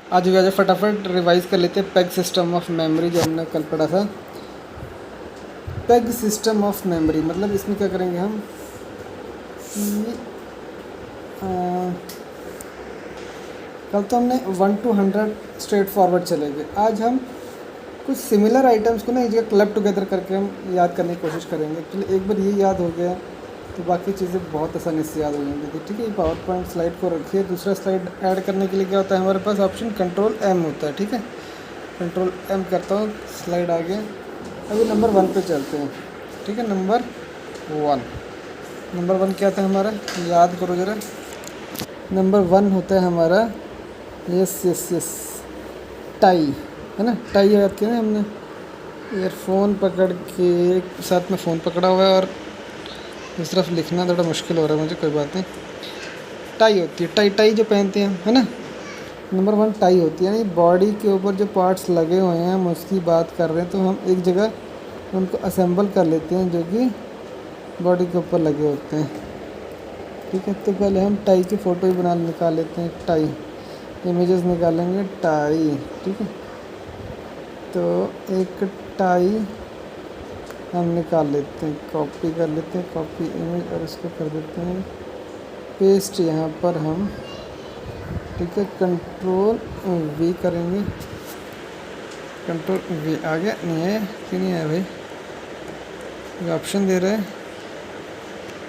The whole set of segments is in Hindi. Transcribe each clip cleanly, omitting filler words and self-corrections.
आज भी आज फटाफट रिवाइज कर लेते हैं पेग सिस्टम ऑफ मेमोरी जो हमने कल पढ़ा था। पेग सिस्टम ऑफ मेमोरी मतलब इसमें क्या करेंगे हम कि कल तो हमने 1 to 100 स्ट्रेट फॉरवर्ड चले गए। आज हम कुछ सिमिलर आइटम्स को ना एक जगह क्लब टुगेदर करके हम याद करने की कोशिश करेंगे। एक्चुअली एक बार ये याद हो गया तो बाकी चीज़ें बहुत आसानी से याद हो जाएंगी। ठीक है, पावर पॉइंट स्लाइड को रखिए। दूसरा स्लाइड ऐड करने के लिए क्या होता है हमारे पास ऑप्शन कंट्रोल एम होता है। ठीक है, कंट्रोल एम करता हूँ, स्लाइड आ गया। अभी नंबर 1 पे चलते हैं। ठीक है, नंबर 1 क्या था हमारा, याद करो ज़रा। नंबर 1 होता है हमारा यस टाई, है ना। टाई याद किया ना हमने, ईयरफोन पकड़ के, साथ में फ़ोन पकड़ा हुआ है और इस तरफ लिखना थोड़ा मुश्किल हो रहा है मुझे, कोई बात नहीं। टाई होती है, टाई जो पहनते हैं, है ना। नंबर 1 टाई होती है, यानी बॉडी के ऊपर जो पार्ट्स लगे हुए हैं हम उसकी बात कर रहे हैं, तो हम एक जगह उनको असेंबल कर लेते हैं जो कि बॉडी के ऊपर लगे होते हैं। ठीक है, तो पहले हम टाई की फ़ोटो ही निकाल लेते हैं। टाई इमेजेस निकालेंगे, टाई। ठीक है, तो एक टाई हम निकाल लेते हैं, कॉपी कर लेते हैं, कॉपी इमेज, और इसको कर देते हैं पेस्ट यहाँ पर हम। ठीक है, कंट्रोल वी करेंगे, कंट्रोल वी। आ गया? नहीं है, क्यों नहीं आया भाई? ये ऑप्शन दे रहा है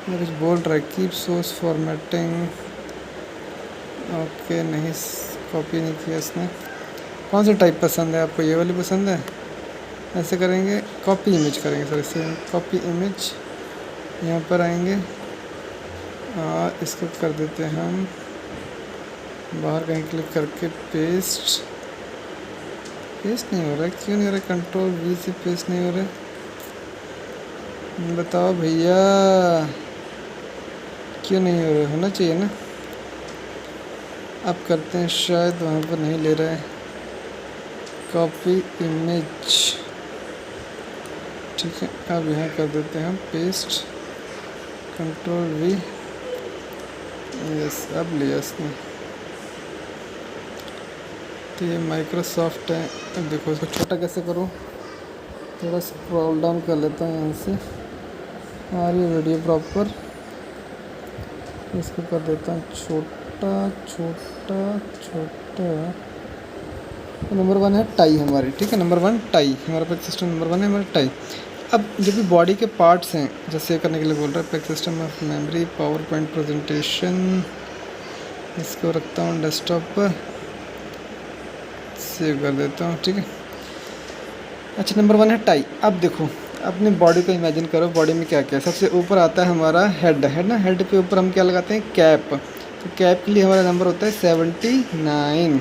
या कुछ बोल रहा है, कीप सोर्स फॉर्मेटिंग। ओके, नहीं, कॉपी नहीं किया इसने। कौन सी टाइप पसंद है आपको, ये वाली पसंद है? ऐसे करेंगे, कॉपी इमेज करेंगे सर, इससे कॉपी इमेज। यहाँ पर आएंगे और इसको कर देते हैं हम बाहर कहीं क्लिक करके पेस्ट। पेस्ट नहीं हो रहा है, क्यों नहीं हो रहा है? कंट्रोल वी से पेस्ट नहीं हो रहा है, बताओ भैया क्यों नहीं हो रहा है? होना चाहिए ना। अब करते हैं, शायद वहाँ पर नहीं ले रहा है। कॉपी इमेज, ठीक है, अब यहाँ कर देते हैं हम पेस्ट, कंट्रोल वी। यस, अब लिया इसने। तो ये माइक्रोसॉफ्ट है। अब देखो इसको छोटा कैसे करूँ, थोड़ा स्क्रॉल डाउन कर लेता हूँ यहाँ से, आ रही है वीडियो प्रॉपर। इसको कर देता हूँ छोटा छोटा छोटा। नंबर 1 है टाई हमारी। ठीक है, नंबर 1 टाई हमारा पैक सिस्टम नंबर 1 है हमारा टाई। अब जो भी बॉडी के पार्ट्स हैं, जैसे करने के लिए बोल रहा है pack system of memory, power point presentation. इसको रखता हूँ डेस्कटॉप पर, सेव कर देता हूँ। ठीक है, अच्छा, नंबर 1 है टाई। अब देखो, अपनी बॉडी को इमेजिन करो, बॉडी में क्या क्या है। सबसे ऊपर आता है हमारा हेड, है ना। हेड पे ऊपर हम क्या लगाते हैं, कैप। तो कैप के लिए हमारा नंबर होता है 79।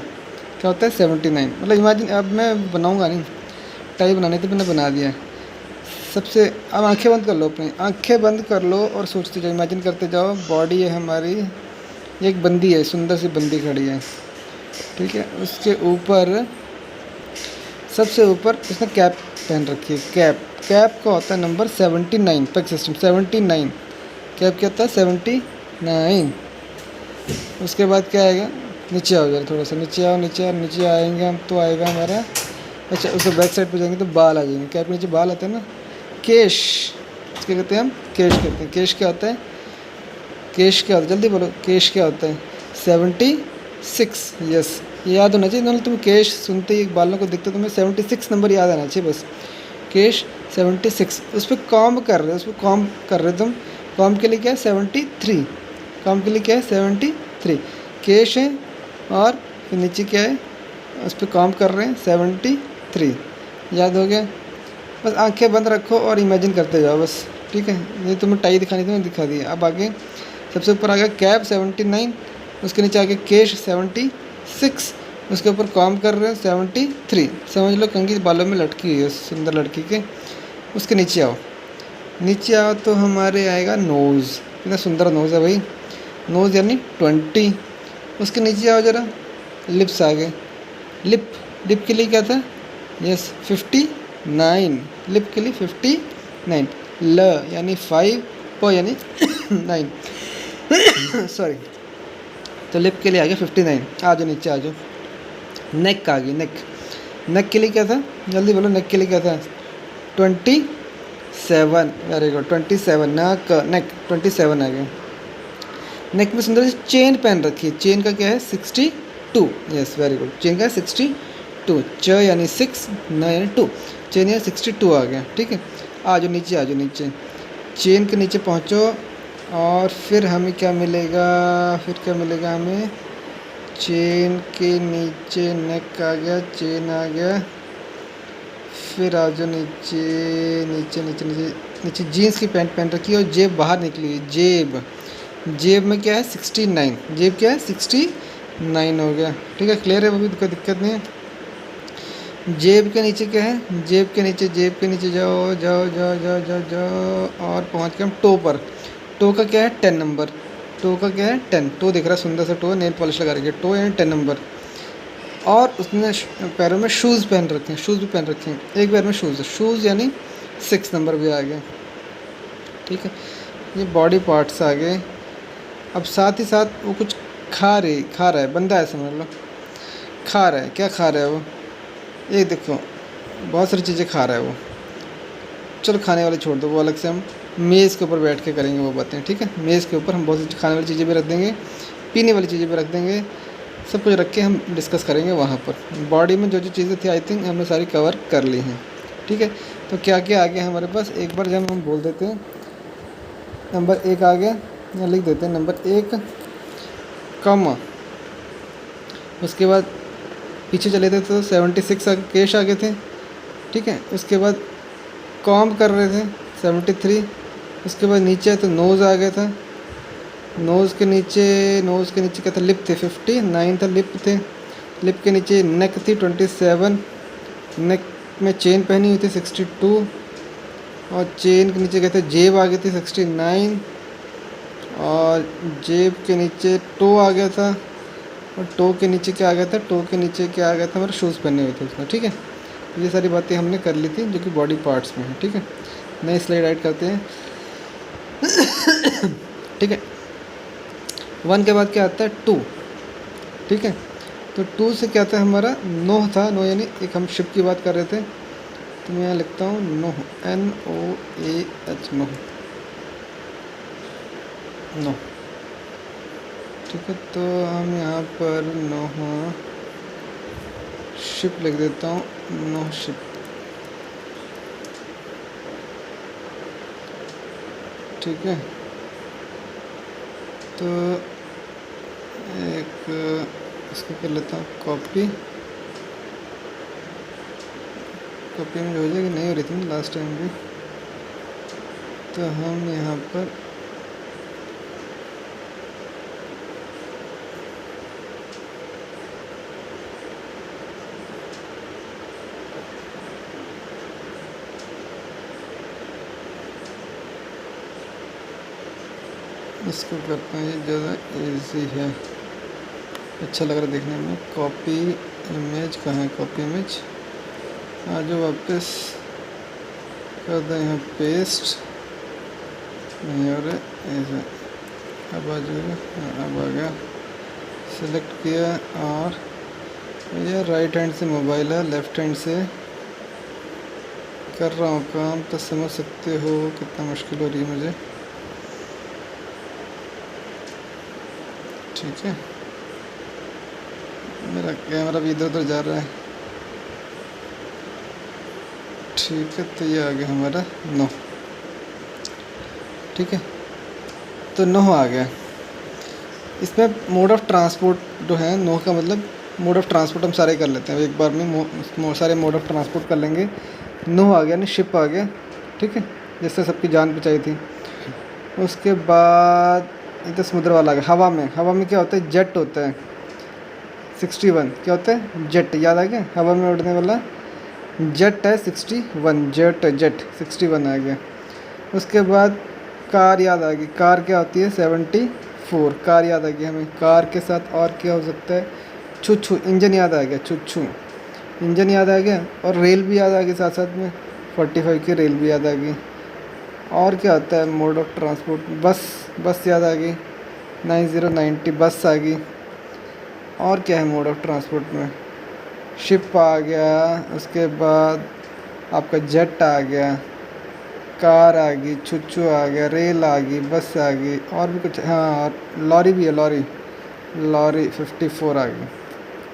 क्या होता है, 79। मतलब इमेजिन, अब मैं बनाऊंगा नहीं, टाई बनाने तो मैंने बना दिया है। सबसे, अब आंखें बंद कर लो, अपनी आंखें बंद कर लो और सोचते जाओ, इमेजिन करते जाओ, बॉडी है हमारी, एक बंदी है, सुंदर सी बंदी खड़ी है। ठीक है, उसके ऊपर, सबसे ऊपर उसने कैप पहन रखी है। कैप का होता है नंबर 79, पैक सिस्टम 79। कैप क्या होता है, 79। उसके बाद क्या आएगा, नीचे आओ जरा, थोड़ा सा नीचे आओ, नीचे आएंगे हम तो आएगा हमारा, अच्छा, उसके बैक साइड पे जाएंगे तो बाल आ जाएंगे। कैप के नीचे बाल आते हैं ना, केश, इसके कहते हैं हम केश कहते हैं। केश क्या होता है, केश क्या होता है, जल्दी बोलो, केश क्या होता है, 76। यस, ये याद होना चाहिए। इन्होंने तुम केश सुनते ही बालों को दिखते तुम्हें 76 नंबर याद आना चाहिए बस। केश 76, उस पर कॉम्ब कर रहे हो, उस पर कॉम्ब कर रहे हो तुम। कॉम्ब के लिए क्या है, 73। कॉम्ब के लिए क्या है, 73। केश है और फिर नीचे क्या है, उस पर कॉम्ब कर रहे हैं, 73। याद हो गया? बस आंखें बंद रखो और इमेजिन करते जाओ बस। ठीक है, ये तुम्हें टाई दिखानी थी, मैंने दिखा दी। अब आगे सबसे ऊपर आ गया कैप 79, उसके नीचे आ गया केश 76, उसके ऊपर काम कर रहे हैं 73। समझ लो कंघी बालों में लटकी हुई है सुंदर लड़की के। उसके नीचे आओ तो हमारे आएगा नोज़। कितना सुंदर नोज़ है भाई, नोज़ यानी 20। उसके नीचे आओ ज़रा, लिप्स आ गए। लिप के लिए क्या था, यस 59। लिप के लिए 59। ल यानी 5, प यानी 9 सॉरी, तो लिप के लिए आ गया 59। आ जाओ नीचे, आ जाओ। नेक आ गई, नेक। नेक के लिए क्या था, जल्दी बोलो, नेक के लिए क्या था? 27, वेरी गुड, 27, नाक नेक 27 आ गया। नेक में सुंदर सी चेन पहन रखी है, चेन का क्या है 62, यस वेरी गुड, चेन का है 62, च यानी 6, न यानी 2, चेन यानी 62 आ गया। ठीक है, आ जाओ नीचे, आ जाओ नीचे, चेन के नीचे पहुँचो और फिर हमें क्या मिलेगा, फिर क्या मिलेगा हमें? चेन के नीचे नेक आ गया, चेन आ गया, फिर आ जाओ नीचे नीचे नीचे नीचे नीचे जीन्स की पैंट पहन रखी है और जेब बाहर निकली हुई, जेब, जेब में क्या है 69, जेब क्या है 69 हो गया। ठीक है, क्लियर है, वो भी कोई दिक्कत नहीं है। जेब के नीचे क्या है, जेब के नीचे, जेब के नीचे जाओ जाओ जाओ जाओ जाओ जाओ और पहुंच गए हम टो पर। टो का क्या है 10 नंबर, टो का क्या है 10, टो दिख रहा है, सुंदर सा टो, नेल पॉलिश लगा रखी है, टो यानी 10 नंबर। और उसने पैरों में शूज़ पहन रखे हैं, शूज़ भी पहन रखे हैं, एक पैर में शूज़ है, शूज़ यानी 6 नंबर भी आ गया। ठीक है, ये बॉडी पार्ट्स आ गए। अब साथ ही साथ वो कुछ खा रहा है, बंदा है समझ लो, खा रहा है, क्या खा रहा है वो? ये देखो बहुत सारी चीज़ें खा रहा है वो। चलो खाने वाले छोड़ दो, वो अलग से हम मेज़ के ऊपर बैठ के करेंगे वो बातें। ठीक है, मेज़ के ऊपर हम बहुत सी खाने वाली चीज़ें भी रख देंगे, पीने वाली चीज़ें भी रख देंगे, सब कुछ रख के हम डिस्कस करेंगे वहाँ पर। बॉडी में जो जो चीज़ें थी आई थिंक हमने सारी कवर कर ली हैं। ठीक है, तो क्या क्या आ गया हमारे पास, एक बार जब हम बोल देते हैं, नंबर 1 आ गया, या लिख देते हैं नंबर 1, कॉमा, उसके बाद पीछे चले थे तो 76 केश आ गए थे। ठीक है, उसके बाद कॉम कर रहे थे 73, उसके बाद नीचे तो नोज़ आ गया था, नोज़ के नीचे क्या था, लिप थे 59 था, लिप थे, लिप के नीचे नेक थी 27, नेक में चेन पहनी हुई थी 62, और चेन के नीचे क्या था, जेब आ गई थी 69, और जेब के नीचे टो आ गया था, और टो के नीचे क्या आ गया था, टो के नीचे क्या आ गया था, मेरे शूज़ पहने हुए थे उसमें। ठीक है, ये सारी बातें हमने कर ली थी जो कि बॉडी पार्ट्स में है। ठीक है, नई स्लाइड ऐड करते हैं। ठीक है, 1 के बाद क्या आता है 2। ठीक है, तो 2 से क्या था हमारा, नोह था, नोह यानी एक हम शिप की बात कर रहे थे, तो मैं यहाँ लिखता हूँ नोह, NOAH, नोह, नोह। ठीक है, तो हम यहाँ पर नोह शिप लिख देता हूँ, नोह शिप। ठीक है, तो एक इसको कर लेता हूँ कॉपी, कॉपी में हो जाएगी, नहीं हो रही थी ना लास्ट टाइम भी, तो हम यहाँ पर इसको करते हैं, ये ज़्यादा इजी है, अच्छा लग रहा है देखने में। कॉपी इमेज कहाँ है, कॉपी इमेज, आ जाओ वापस कर दें यहाँ पेस्ट, नहीं हो रहा ऐसा, अब आ जाएगा, अब आ गया, सेलेक्ट किया, और ये राइट हैंड से मोबाइल है, लेफ़्ट हैंड से कर रहा हूँ काम, तो समझ सकते हो कितना मुश्किल हो रही है मुझे। ठीक है, मेरा कैमरा भी इधर उधर जा रहा है। ठीक है, तो ये आ गया हमारा 9। ठीक है, तो 9 आ गया। इसमें मोड ऑफ़ ट्रांसपोर्ट जो है, 9 का मतलब मोड ऑफ़ ट्रांसपोर्ट हम सारे कर लेते हैं एक बार में, सारे मोड ऑफ़ ट्रांसपोर्ट कर लेंगे। 9 आ गया, नहीं शिप आ गया। ठीक है, जिससे सबकी जान बचाई थी। उसके बाद ये तो समुद्र वाला आ गया। हवा में क्या होता है, जेट होता है 61, क्या होता है जेट, याद आ गया, हवा में उड़ने वाला जेट है 61, जेट 61 आ गया। उसके बाद कार याद आ गई, कार क्या होती है 74, कार याद आ गई हमें। कार के साथ और क्या हो सकता है, छुच्छू, इंजन याद आ गया, छुच्छू इंजन याद आ गया, और रेल भी याद आ गई साथ साथ में, 45 की रेल भी याद आ गई। और क्या होता है मोड ऑफ ट्रांसपोर्ट, बस याद आ गई, 9090 बस आ गई। और क्या है मोड ऑफ ट्रांसपोर्ट में, शिप आ गया, उसके बाद आपका जेट आ गया, कार आ गई, चुच्चू आ गया, रेल आ गई, बस आ गई, और भी कुछ, हाँ लॉरी भी है, लॉरी लॉरी 54 आ गई।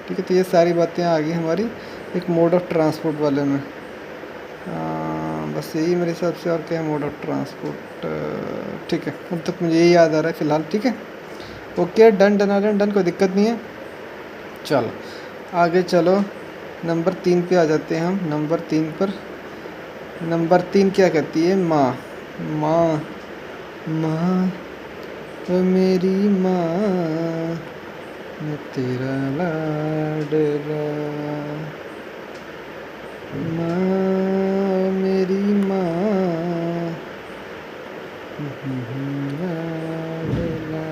ठीक है, तो ये सारी बातें आ गई हमारी एक मोड ऑफ ट्रांसपोर्ट वाले में। बस यही मेरे हिसाब से, और क्या है मोड ऑफ ट्रांसपोर्ट। ठीक है, अब तक मुझे यही याद आ रहा है फ़िलहाल। ठीक है, okay, done done done done, कोई दिक्कत नहीं है। चलो आगे चलो, नंबर 3 पे आ जाते हैं हम। नंबर 3 पर, नंबर 3 क्या कहती है? माँ। माँ माँ ओ मेरी माँ, मैं तेरा लाडला, माँ ओ मेरी माँ, लाडला।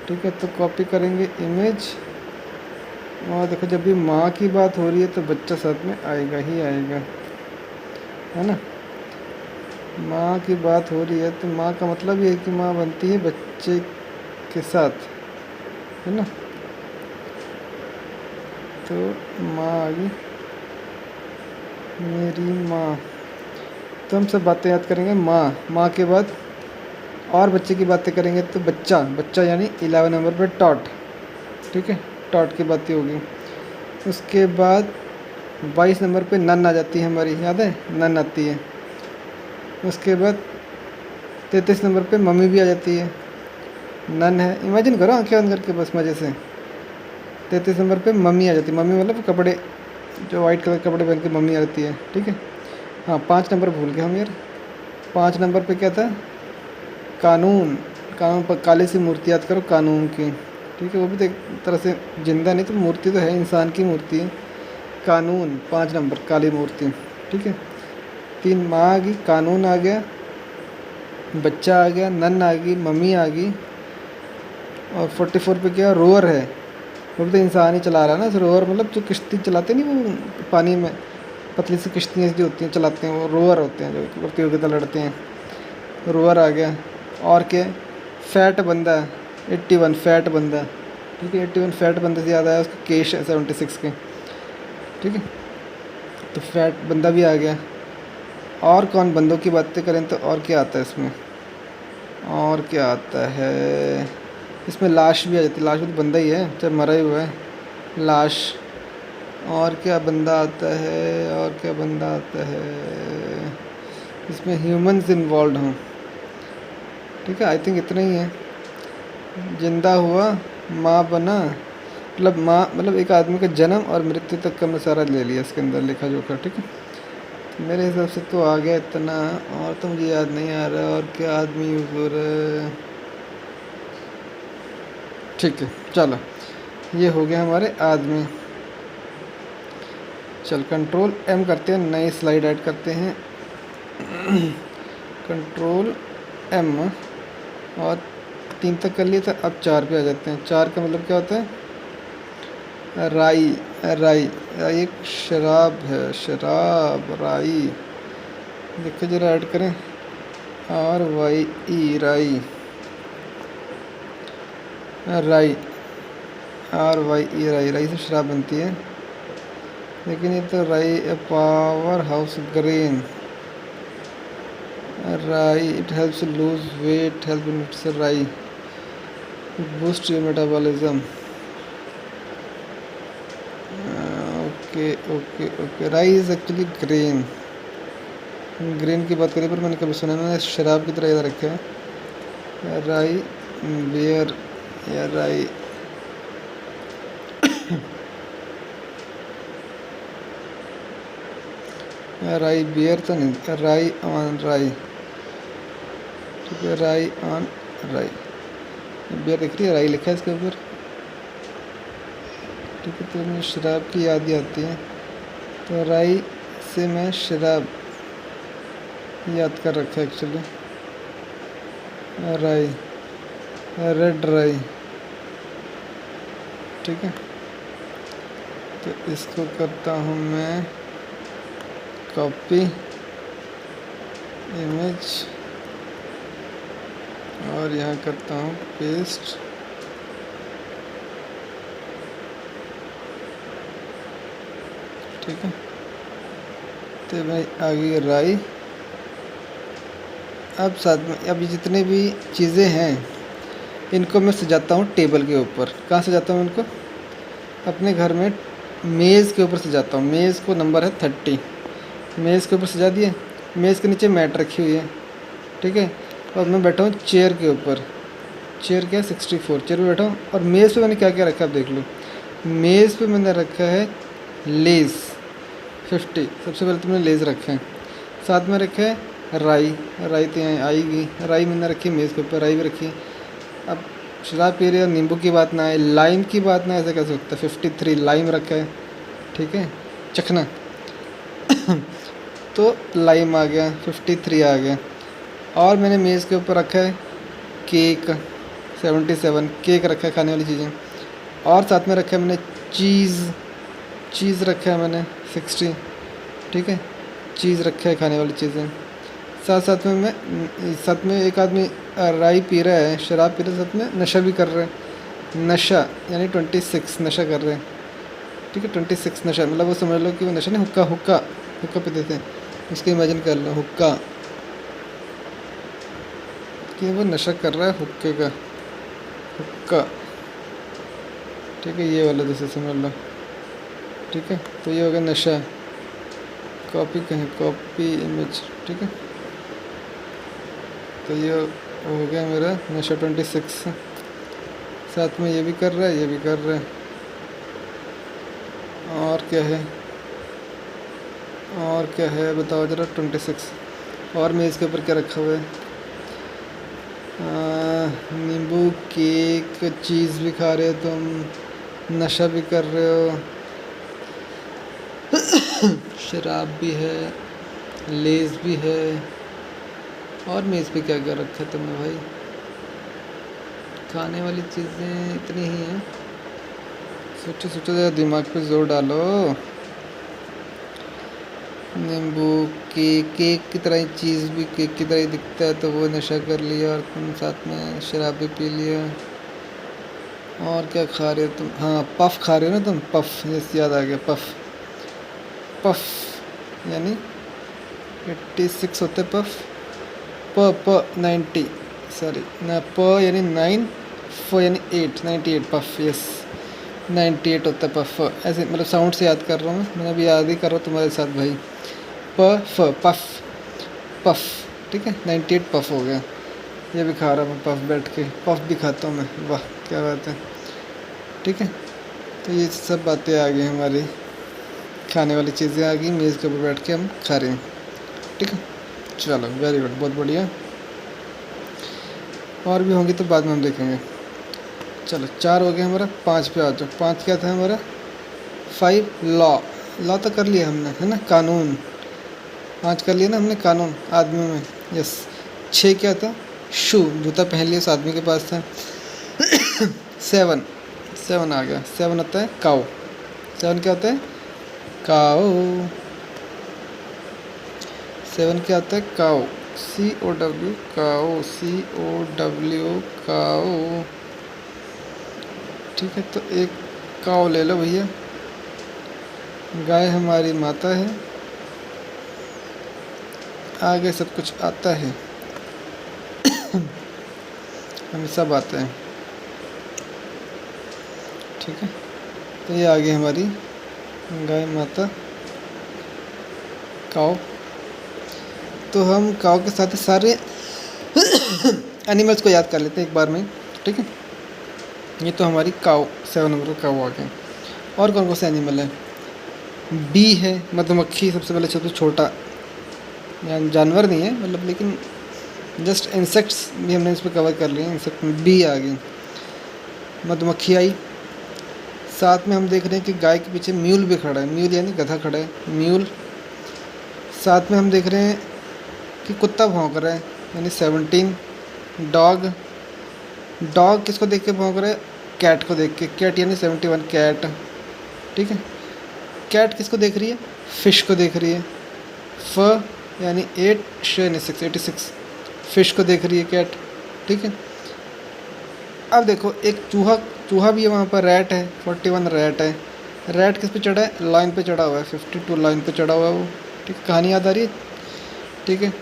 ठीक है, तो कॉपी करेंगे इमेज, और देखो जब भी माँ की बात हो रही है तो बच्चा साथ में आएगा ही आएगा, है ना। माँ की बात हो रही है तो माँ का मतलब ये है कि माँ बनती है बच्चे के साथ, है ना। तो माँ आ गई, मेरी माँ। तो हम सब बातें याद करेंगे माँ, माँ के बाद और बच्चे की बातें करेंगे तो बच्चा, बच्चा यानी 11 नंबर पे टॉट। ठीक है, टॉट की बातें होगी। उसके बाद 22 नंबर पे नन आ जाती है हमारी, याद है, नन आती है। उसके बाद 33 नंबर पे मम्मी भी आ जाती है, नन है, इमेजिन करो आंखें बंद करके बस मज़े से। 33 नंबर पे मम्मी आ जाती है, मम्मी मतलब कपड़े, जो वाइट कलर के कपड़े पहन के मम्मी आती है। ठीक है, हाँ 5 नंबर भूल गए हम यार। 5 नंबर पे क्या था? कानून। कानून पर काली सी मूर्ति याद करो, कानून की। ठीक है, वो भी तो एक तरह से जिंदा नहीं तो मूर्ति तो है, इंसान की मूर्ति है। कानून 5 नंबर, काली मूर्ति। ठीक है, 3 माँ आ गई, कानून आ गया, बच्चा आ गया, नन आ गई, मम्मी आ गई। और 44 पे क्या? रोअर है, वो भी तो इंसान ही चला रहा है ना। रोअर मतलब जो किश्ती चलाते नहीं वो पानी में, पतली सी किश्तियाँ जो होती हैं चलाते हैं, वो रोअर होते हैं जो प्रतियोगिता लड़ते हैं। रोअर आ गया। और क्या? फैट बंदा, 81 फैट बंदा। ठीक है, 81 फैट बंदे से याद आया उसका केश है 76 के। ठीक है, तो फैट बंदा भी आ गया। और कौन बंदों की बातें करें तो और क्या आता है इसमें? और क्या आता है इसमें? लाश भी आ जाती है, लाश भी तो बंदा ही है चाहे मरा ही हुआ है, लाश। और क्या बंदा आता है? और क्या बंदा आता है इसमें? ह्यूमंस इन्वॉल्व हों। ठीक है, आई थिंक इतना ही है। जिंदा हुआ, माँ बना, मतलब माँ मतलब एक आदमी का जन्म और मृत्यु तक का मैं सारा ले लिया इसके अंदर लिखा जोखा। ठीक है, मेरे हिसाब से तो आ गया इतना, और तो मुझे याद नहीं आ रहा और क्या आदमी यूज़ हो रहा है। ठीक है, चलो ये हो गया हमारे आदमी। चल कंट्रोल M करते हैं, नई स्लाइड ऐड करते हैं। कंट्रोल M, और 3 तक कर लिए था, अब 4 पे आ जाते हैं। 4 का मतलब क्या होता है? राई। राई, राई एक शराब है, शराब, राई। देखो जरा ऐड करें, RYE, राई, राई, RYE, राई। राई से शराब बनती है, लेकिन ये तो rye a power house grain. Rye, it helps lose weight, help its rye, boost your metabolism. Okay okay okay, rye is actually grain. Grain की बात करें पर मैंने कभी सुना, मैंने शराब की तरह याद रखा है। राई बियर या राई राई बियर तो नहीं, राई ऑन राई। ठीक है, राई ऑन राई, बियर दिख रही है, राई लिखा है इसके ऊपर। ठीक है, तो मुझे शराब की याद ही आती है, तो राई से मैं शराब याद कर रखा है एक्चुअली। राई, रेड राई। ठीक है, तो इसको करता हूँ मैं कॉपी इमेज, और यहाँ करता हूँ पेस्ट। ठीक है। तो भाई आ गई राई। अब साथ में अब ये जितने भी चीज़ें हैं इनको मैं सजाता हूँ टेबल के ऊपर। कहाँ सजाता हूँ इनको? अपने घर में मेज़ के ऊपर सजाता हूँ। मेज़ को नंबर है 30। मेज़ के ऊपर सजा दिए। मेज़ के नीचे मैट रखी हुई है, ठीक है। और मैं बैठा हूँ चेयर के ऊपर। चेयर क्या है? 64। चेयर पे बैठा हूँ और मेज़ पे मैंने क्या क्या रखा है आप देख लो। मेज़ पे मैंने रखा है लेज़ 50। सबसे पहले तो मैंने लेज़ रखे हैं। साथ में रखा है राई। राई तो यहाँ आएगी। राई मैंने रखी है मेज़ के ऊपर, राई भी रखी है। अब शराब पी रहे और नींबू की बात ना आए, लाइम की बात ना, ऐसे कैसे सकता है? 53 लाइम रखा है, ठीक है। चखना तो लाइम आ गया, 53 आ गया। और मैंने मेज़ के ऊपर रखा है केक 77। केक रखा है, खाने वाली चीज़ें। और साथ में रखा है मैंने चीज़ रखा है मैंने 60, ठीक है। चीज़ रखा है, खाने वाली चीज़ें। साथ में एक आदमी राई पी रहा है, शराब पी रहा है, साथ में नशा भी कर रहा है। नशा यानी 26 नशा कर रहे हैं, ठीक है। 26 नशा मतलब वो समझ लो कि वो नशा नहीं, हुक्का पीते थे, उसको इमेजिन कर लो हुक्का, कि वो नशा कर रहा है हुक्के का, हुक्का, ठीक है। ये वाला जैसे समझ लो, ठीक है। तो ये हो गया नशा। कॉपी कहीं, कॉपी इमेज, ठीक है। तो ये हो गया मेरा नशा 26। साथ में ये भी कर रहा है, ये भी कर रहा है। और क्या है बताओ ज़रा? 26। और मेज़ के ऊपर क्या रखा हुआ है? नींबू, केक, चीज़ भी खा रहे हो तुम, नशा भी कर रहे हो, शराब भी है, लेज़ भी है। और मेज़ पे क्या क्या रखा है तुमने भाई? खाने वाली चीज़ें इतनी ही हैं। सोचो ज़रा, दिमाग पे जोर डालो। नींबू, केक की तरह ही चीज़ भी केक की तरह ही दिखता है, तो वो नशा कर लिया। और तुम साथ में शराब भी पी लिया। और क्या खा रहे हो तुम? हाँ, पफ खा रहे हो ना तुम, पफ। जैसे याद आ गया, पफ यानी 86 होते हैं पफ। प 90, सॉरी ना, प यानी 9, फ यानी 8, 98 पफ, यस 98 होता है पफ। ऐसे मतलब साउंड से याद कर रहा हूँ मैं अभी याद ही कर रहा हूँ तुम्हारे साथ भाई। पफ, ठीक है। 98 पफ हो गया। ये भी खा रहा हूँ पफ, बैठ के पफ भी खाता हूँ मैं, वाह क्या बात है, ठीक है। तो ये सब बातें आ गई हमारी, खाने वाली चीज़ें आ गई, मेज़ के ऊपर बैठ के हम खा रहे हैं, ठीक है। चलो वेरी गुड, बहुत बढ़िया। और भी होंगी तो बाद में हम देखेंगे। चलो 4 हो गया हमारा, 5 पे आ जाओ। 5 क्या था हमारा? 5 लॉ तो कर लिया हमने, है ना, कानून। 5 कर लिया ना हमने, कानून आदमी में, यस। 6 क्या था? शू, जूता पहन लिया उस आदमी के पास था। 7 आ गया। 7 होता है काऊ। 7 क्या होता है? काऊ। 7 क्या होता है? काऊ, COW, काऊ, COW, काऊ, ठीक है। तो एक काऊ ले लो भैया। गाय हमारी माता है, आगे सब कुछ आता है, हमें सब आता है, ठीक है। तो ये आ गई हमारी गाय माता, काऊ। तो हम काऊ के साथ सारे एनिमल्स को याद कर लेते हैं एक बार में, ठीक है। ये तो हमारी काऊ, 7 नंबर का काऊ आ गया। और कौन से एनिमल है? बी है, मधुमक्खी सबसे पहले, सबसे छोटा जानवर नहीं है मतलब, लेकिन जस्ट इंसेक्ट्स भी हमने इस पर कवर कर लिए। इंसेक्ट में बी आ गई, मधुमक्खी आई। साथ में हम देख रहे हैं कि गाय के पीछे म्यूल भी खड़ा है, म्यूल यानी गधा खड़ा है, म्यूल। साथ में हम देख रहे हैं कि कुत्ता भौंक रहा है, यानी 17। डॉग किसको देख के भौंक रहा है? कैट को देख के, कैट यानी 71, कैट, ठीक है। कैट किसको देख रही है? फ़िश को देख रही है। फ यानी 8, श यानी 6, 86, फ़िश को देख रही है कैट, ठीक है। अब देखो एक चूहा भी है वहाँ पर, रैट है, 41 रैट है। रैट किस पे चढ़ा है, लाइन पे चढ़ा हुआ है, 52 लाइन पे चढ़ा हुआ है वो। ठीक है, कहानी याद आ रही है। ठीक है,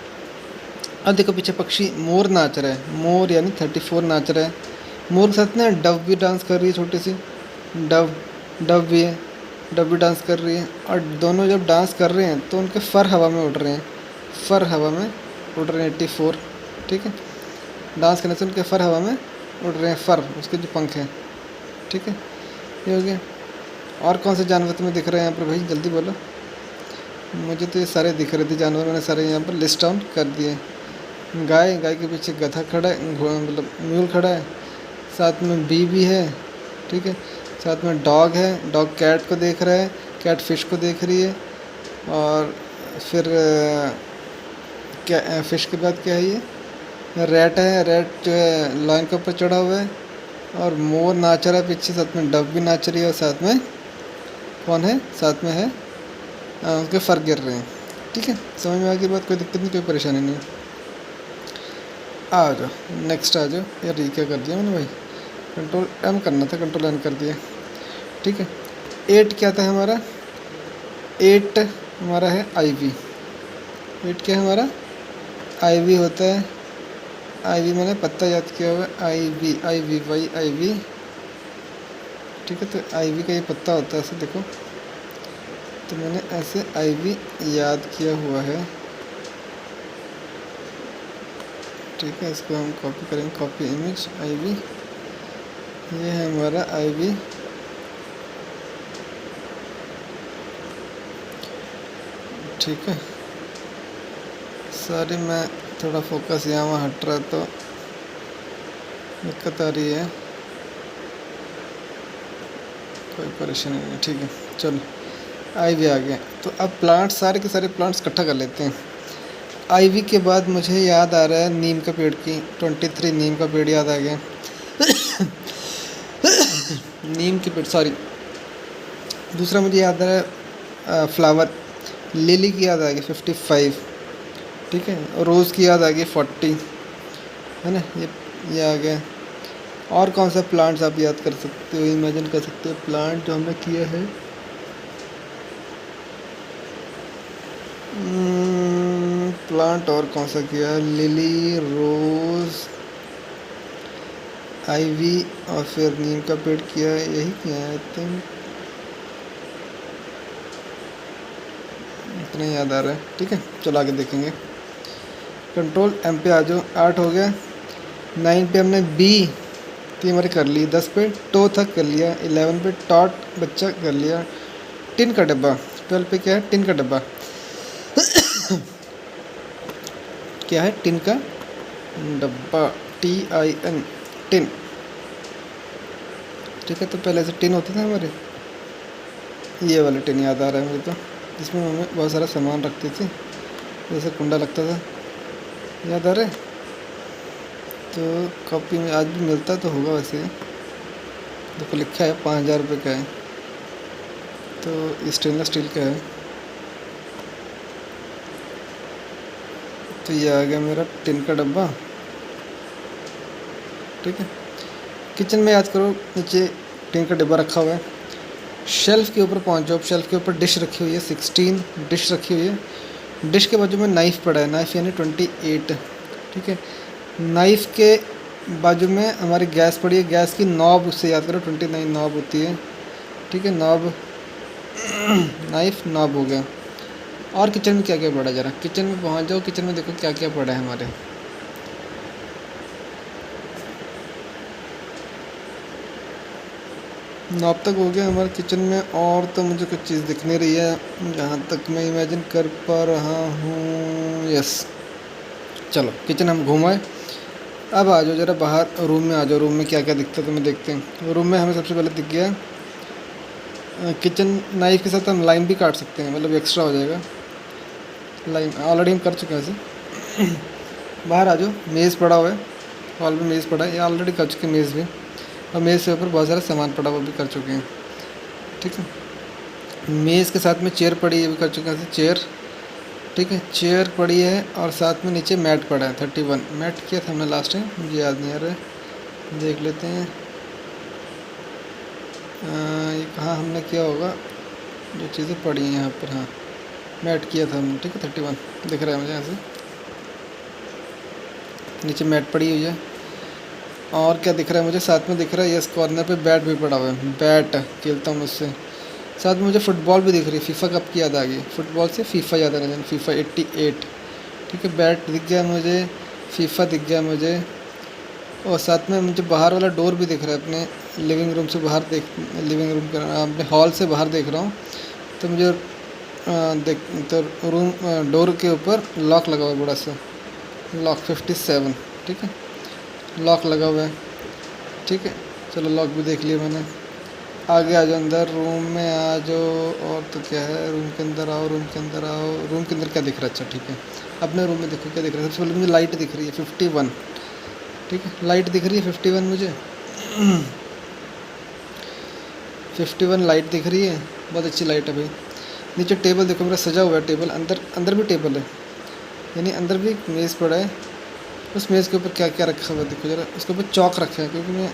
अब देखो पीछे पक्षी मोर नाच रहा है, मोर यानी 34 नाच रहा है। मोर के साथ ना डव भी डांस कर रही है, छोटी सी डव, डव भी है, डव भी डांस कर रही है। और दोनों जब डांस कर रहे हैं तो उनके फर हवा में उड़ रहे हैं, फर हवा में उड़ रहे हैं 84। ठीक है, डांस करने से उनके फर हवा में उड़ रहे हैं, फर उसके जो पंख हैं। ठीक है, ये हो गया। और कौन से जानवर तुम्हें दिख रहे हैं यहाँ पर भाई, जल्दी बोलो। मुझे तो ये सारे दिख रहे थे जानवर, मैंने सारे यहाँ पर लिस्ट डाउन कर दिए। गाय, गाय के पीछे गधा खड़ा है, मतलब म्यूल खड़ा है, साथ में बी भी है। ठीक है, साथ में डॉग है, डॉग कैट को देख रहा है, कैट फिश को देख रही है। और फिर क्या, फिश के बाद क्या है ये, रैट है, रैट जो है लाइन के ऊपर चढ़ा हुआ है। और मोर नाच रहा है पीछे, साथ में डव भी नाच रही है, और साथ में कौन है, साथ में है उसके फर गिर रहे हैं। ठीक है, समझ में आ गई बात, कोई दिक्कत नहीं, कोई परेशानी नहीं। आ जाओ नेक्स्ट, आ जाओ। यार ये क्या कर दिया मैंने भाई, कंट्रोल एम करना था, कंट्रोल एन कर दिया। ठीक है, 8 क्या था हमारा, 8 हमारा है आई वी। 8 क्या है हमारा, आई वी होता है। आई वी मैंने पत्ता याद किया हुआ है, I V, I V Y, I V. ठीक है, तो आई वी का ये पत्ता होता है, ऐसे देखो, तो मैंने ऐसे आई वी याद किया हुआ है। ठीक है, इसको हम कॉपी करेंगे, कॉपी इमेज आई वी, ये है हमारा आई वी। ठीक है, सॉरी मैं थोड़ा फोकस यहाँ वहाँ हट रहा तो दिक्कत आ रही है, कोई परेशानी नहीं। ठीक है, चलो आई वी आ गया। तो अब प्लांट्स, सारे के सारे प्लांट्स इकट्ठा कर लेते हैं। आईवी के बाद मुझे याद आ रहा है नीम का पेड़ की, 23 नीम का पेड़ याद आ गया। नीम के पेड़, सॉरी, दूसरा मुझे याद आ रहा है फ्लावर, लिली की याद आ गई 55। ठीक है, और रोज़ की याद आ गई 40, है ना, ये आ गया। और कौन सा प्लांट्स आप याद कर सकते हो, इमेजिन कर सकते हो प्लांट जो हमने किया है। प्लांट और कौन सा किया, लिली, रोज़, आईवी और फिर नीम का पेड़ किया है, यही किया है आई थिंक, इतना याद आ रहा है। ठीक है, चलो आगे देखेंगे। कंट्रोल एम पे आ जाओ, 8 हो गया। 9 पे हमने बी तो हमारे कर ली, 10 पे टो तक कर लिया, 11 पे टॉट बच्चा कर लिया। टिन का डब्बा, 12 पे क्या है, टिन का डब्बा। क्या है, टिन का डब्बा, TIN, टिन। ठीक है, तो पहले से टिन होते थे हमारे, ये वाले टिन याद आ रहा है मुझे तो, जिसमें मम्मी बहुत सारा सामान रखती थी, जैसे कुंडा लगता था, याद आ रहा है। तो कॉपी में आज भी मिलता तो होगा वैसे, देखो लिखा है 5000 रुपये का है, तो स्टेनलेस स्टील का है। तो ये आ गया मेरा टिन का डब्बा। ठीक है, किचन में याद करो, नीचे टिन का डब्बा रखा हुआ है। शेल्फ़ के ऊपर पहुंच जाओ, शेल्फ़ के ऊपर डिश रखी हुई है, 16 डिश रखी हुई है। डिश के बाजू में नाइफ़ पड़ा है, नाइफ़ यानी 28। ठीक है, नाइफ़ के बाजू में हमारी गैस पड़ी है, गैस की नॉब उससे याद करो, 29 नॉब होती है। ठीक है, नॉब, नाइफ़ नॉब हो गया। और किचन में क्या क्या पड़ा है, ज़रा किचन में पहुंच जाओ, किचन में देखो क्या क्या पड़ा है हमारे। नॉब तक हो गया हमारे किचन में, और तो मुझे कुछ चीज़ दिख नहीं रही है जहाँ तक मैं इमेजिन कर पा रहा हूँ। यस, चलो किचन हम घुमाए। अब आ जाओ ज़रा बाहर, रूम में आ जाओ, रूम में क्या क्या दिखता है तुम्हें देखते हैं। रूम में हमें सबसे पहले दिख गया किचन, नाइफ़ के साथ हम लाइन भी काट सकते हैं, मतलब एक्स्ट्रा हो जाएगा। लाइन ऑलरेडी हम कर चुके हैं ऐसे। बाहर आ जाओ, मेज़ पड़ा हुआ है, हॉल में मेज़ पड़ा है, ये ऑलरेडी कर चुके हैं मेज़ भी, और मेज़ के ऊपर बहुत सारा सामान पड़ा, वो भी कर चुके हैं। ठीक है, मेज़ के साथ में चेयर पड़ी है, ये भी कर चुके हैं चेयर। ठीक है, चेयर पड़ी है, और साथ में नीचे मैट पड़ा है, 31 मैट किया था हमने लास्ट टाइम, मुझे याद नहीं आ रहा है, देख लेते हैं। ये कहाँ हमने किया होगा, जो चीज़ें पड़ी हैं यहाँ पर। हाँ, मैट किया था हमने, ठीक है। 31 दिख रहा है मुझे यहाँ से, नीचे मैट पड़ी हुई है। और क्या दिख रहा है मुझे, साथ में दिख रहा है, यस कॉर्नर पे बैट भी पड़ा हुआ है, बैट खेलता हूँ उससे। साथ में मुझे फुटबॉल भी दिख रही है, फीफा कप की याद आ गई, फुटबॉल से फीफा याद आ रहा है, फीफा 88, ठीक है। बैट दिख गया मुझे, फीफा दिख गया मुझे, और साथ में मुझे बाहर वाला डोर भी दिख रहा है, अपने लिविंग रूम से बाहर देख, लिविंग रूम का अपने हॉल से बाहर देख रहा हूँ। तो मुझे देख तो रूम डोर के ऊपर लॉक लगा हुआ है, बड़ा सा लॉक 57, ठीक है, लॉक लगा हुआ है, ठीक है। चलो लॉक भी देख लिया मैंने। आगे आ जाओ, अंदर रूम में आ जाओ। और तो क्या है, रूम के अंदर आओ, रूम के अंदर आओ। रूम के अंदर क्या दिख रहा है, अच्छा ठीक है, अपने रूम में देखो क्या दिख रहा है। सबसे पहले मुझे लाइट दिख रही है 51, ठीक है, लाइट दिख रही है 51 मुझे 51 लाइट दिख रही है, बहुत अच्छी लाइट है भाई। नीचे टेबल देखो मेरा सजा हुआ है, टेबल अंदर, अंदर भी टेबल है, यानी अंदर भी एक मेज़ पड़ा है। उस मेज़ के ऊपर क्या क्या रखा हुआ है देखो जरा, उसके ऊपर चौक रखा है, क्योंकि मैं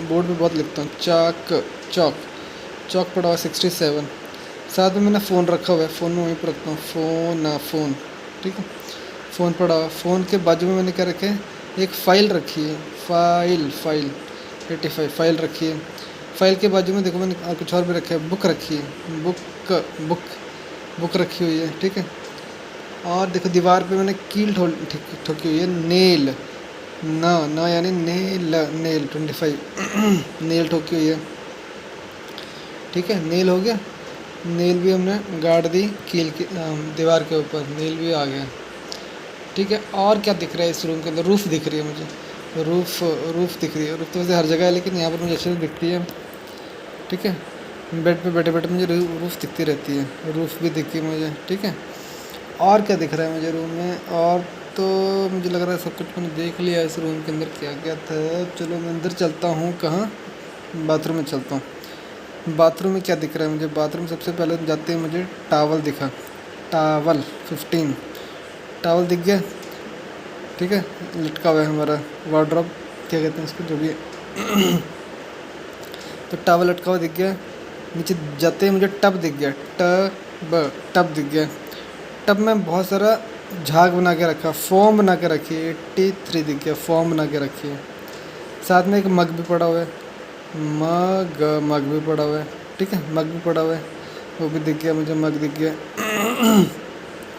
बोर्ड पे बहुत लिखता हूँ, चौक चौक पड़ा हुआ है 67। साथ में मैंने फ़ोन रखा हुआ है, फ़ोन में वहीं पर रखता हूँ, फ़ोन, ठीक है, फ़ोन पड़ा हुआ। फ़ोन के बाजू में मैंने क्या रखा है, एक फ़ाइल रखी है, फाइल 85 फाइल रखी है। फाइल के बाजू में देखो मैंने और कुछ और भी रखा है, बुक रखी है, बुक बुक रखी हुई है, ठीक है। और देखो दीवार पे मैंने कील ठोकी हुई है, नेल, न यानी नेल 25 नेल ठोकी हुई है, ठीक है। नेल हो गया, नेल भी हमने गाड़ दी कील की दीवार के ऊपर, नेल भी आ गया, ठीक है। और क्या दिख रहा है इस रूम के अंदर, रूफ़ दिख रही है मुझे, रूफ़ दिख रही है। रूफ़ तो वैसे हर जगह है, लेकिन यहाँ पर मुझे अच्छे से दिखती है, ठीक है। बेड पे बैठे बैठे मुझे रूफ़ दिखती रहती है, रूफ़ भी दिखी मुझे, ठीक है। और क्या दिख रहा है मुझे रूम में, और तो मुझे लग रहा है सब कुछ मैंने देख लिया इस रूम के अंदर क्या क्या था। चलो मैं अंदर चलता हूँ, कहाँ, बाथरूम में चलता हूँ। बाथरूम में क्या दिख रहा है मुझे, बाथरूम सबसे पहले जाते हैं मुझे टावल दिखा, टावल 15 टावल दिख गया, ठीक है, लटका हुआ है हमारा वार्डरोब, क्या कहते हैं इसको, जो भी है तो टावल लटका हुआ दिख गया। नीचे जाते ही मुझे टब दिख गया, टब दिख गया। टब में बहुत सारा झाग बना के रखा, फॉर्म बना के रखी है, 83 दिख गया, फॉर्म बना के रखी है। साथ में एक मग भी पड़ा हुआ है, मग भी पड़ा हुआ है, ठीक है, मग भी पड़ा हुआ है, वो भी दिख गया मुझे, मग दिख गया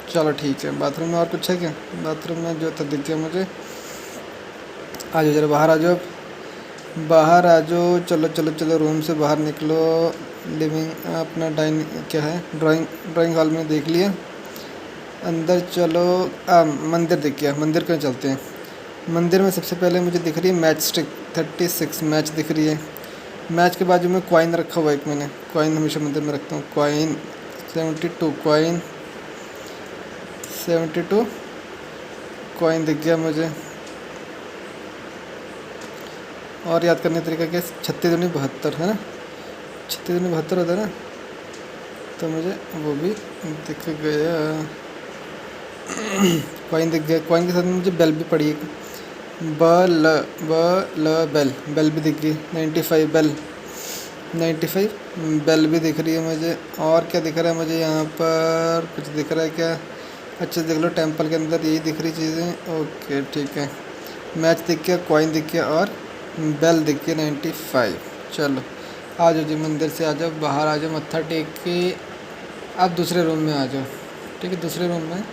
चलो ठीक है। बाथरूम में और कुछ है क्या, बाथरूम में जो था दिख गया मुझे। आ जाओ जरा बाहर आ जाओ, बाहर आ जाओ, चलो चलो चलो, रूम से बाहर निकलो। लिविंग अपना डाइनिंग क्या है, ड्राइंग हॉल में देख लिया। अंदर चलो, मंदिर दिख गया, मंदिर क्यों चलते हैं। मंदिर में सबसे पहले मुझे दिख रही है मैच स्टिक 36 मैच दिख रही है। मैच के बाजू में कॉइन रखा हुआ है एक, मैंने कॉइन हमेशा मंदिर में रखता हूँ, कॉइन 72, कॉइन 72 कॉइन दिख गया मुझे। और याद करने का तरीका क्या, 36 दूनी 72 है ना, 36 दूनी 72 होता है ना, तो मुझे वो भी दिख गया कॉइन दिख गया। कॉइन के साथ में मुझे बेल भी पड़ी है, बेल भी दिख गई, 95 बेल भी दिख रही है मुझे। और क्या दिख रहा है मुझे यहाँ पर, कुछ दिख रहा है क्या, अच्छा देख लो, टेंपल के अंदर यही दिख रही चीज़ें, ओके ठीक है। मैच दिख गया, कॉइन दिख गया, और बेल दिख गया 95। चलो आ जाओ जी, मंदिर से आ जाओ, बाहर आ जाओ, मत्था टेक के अब दूसरे रूम में आ जाओ, ठीक है। दूसरे रूम में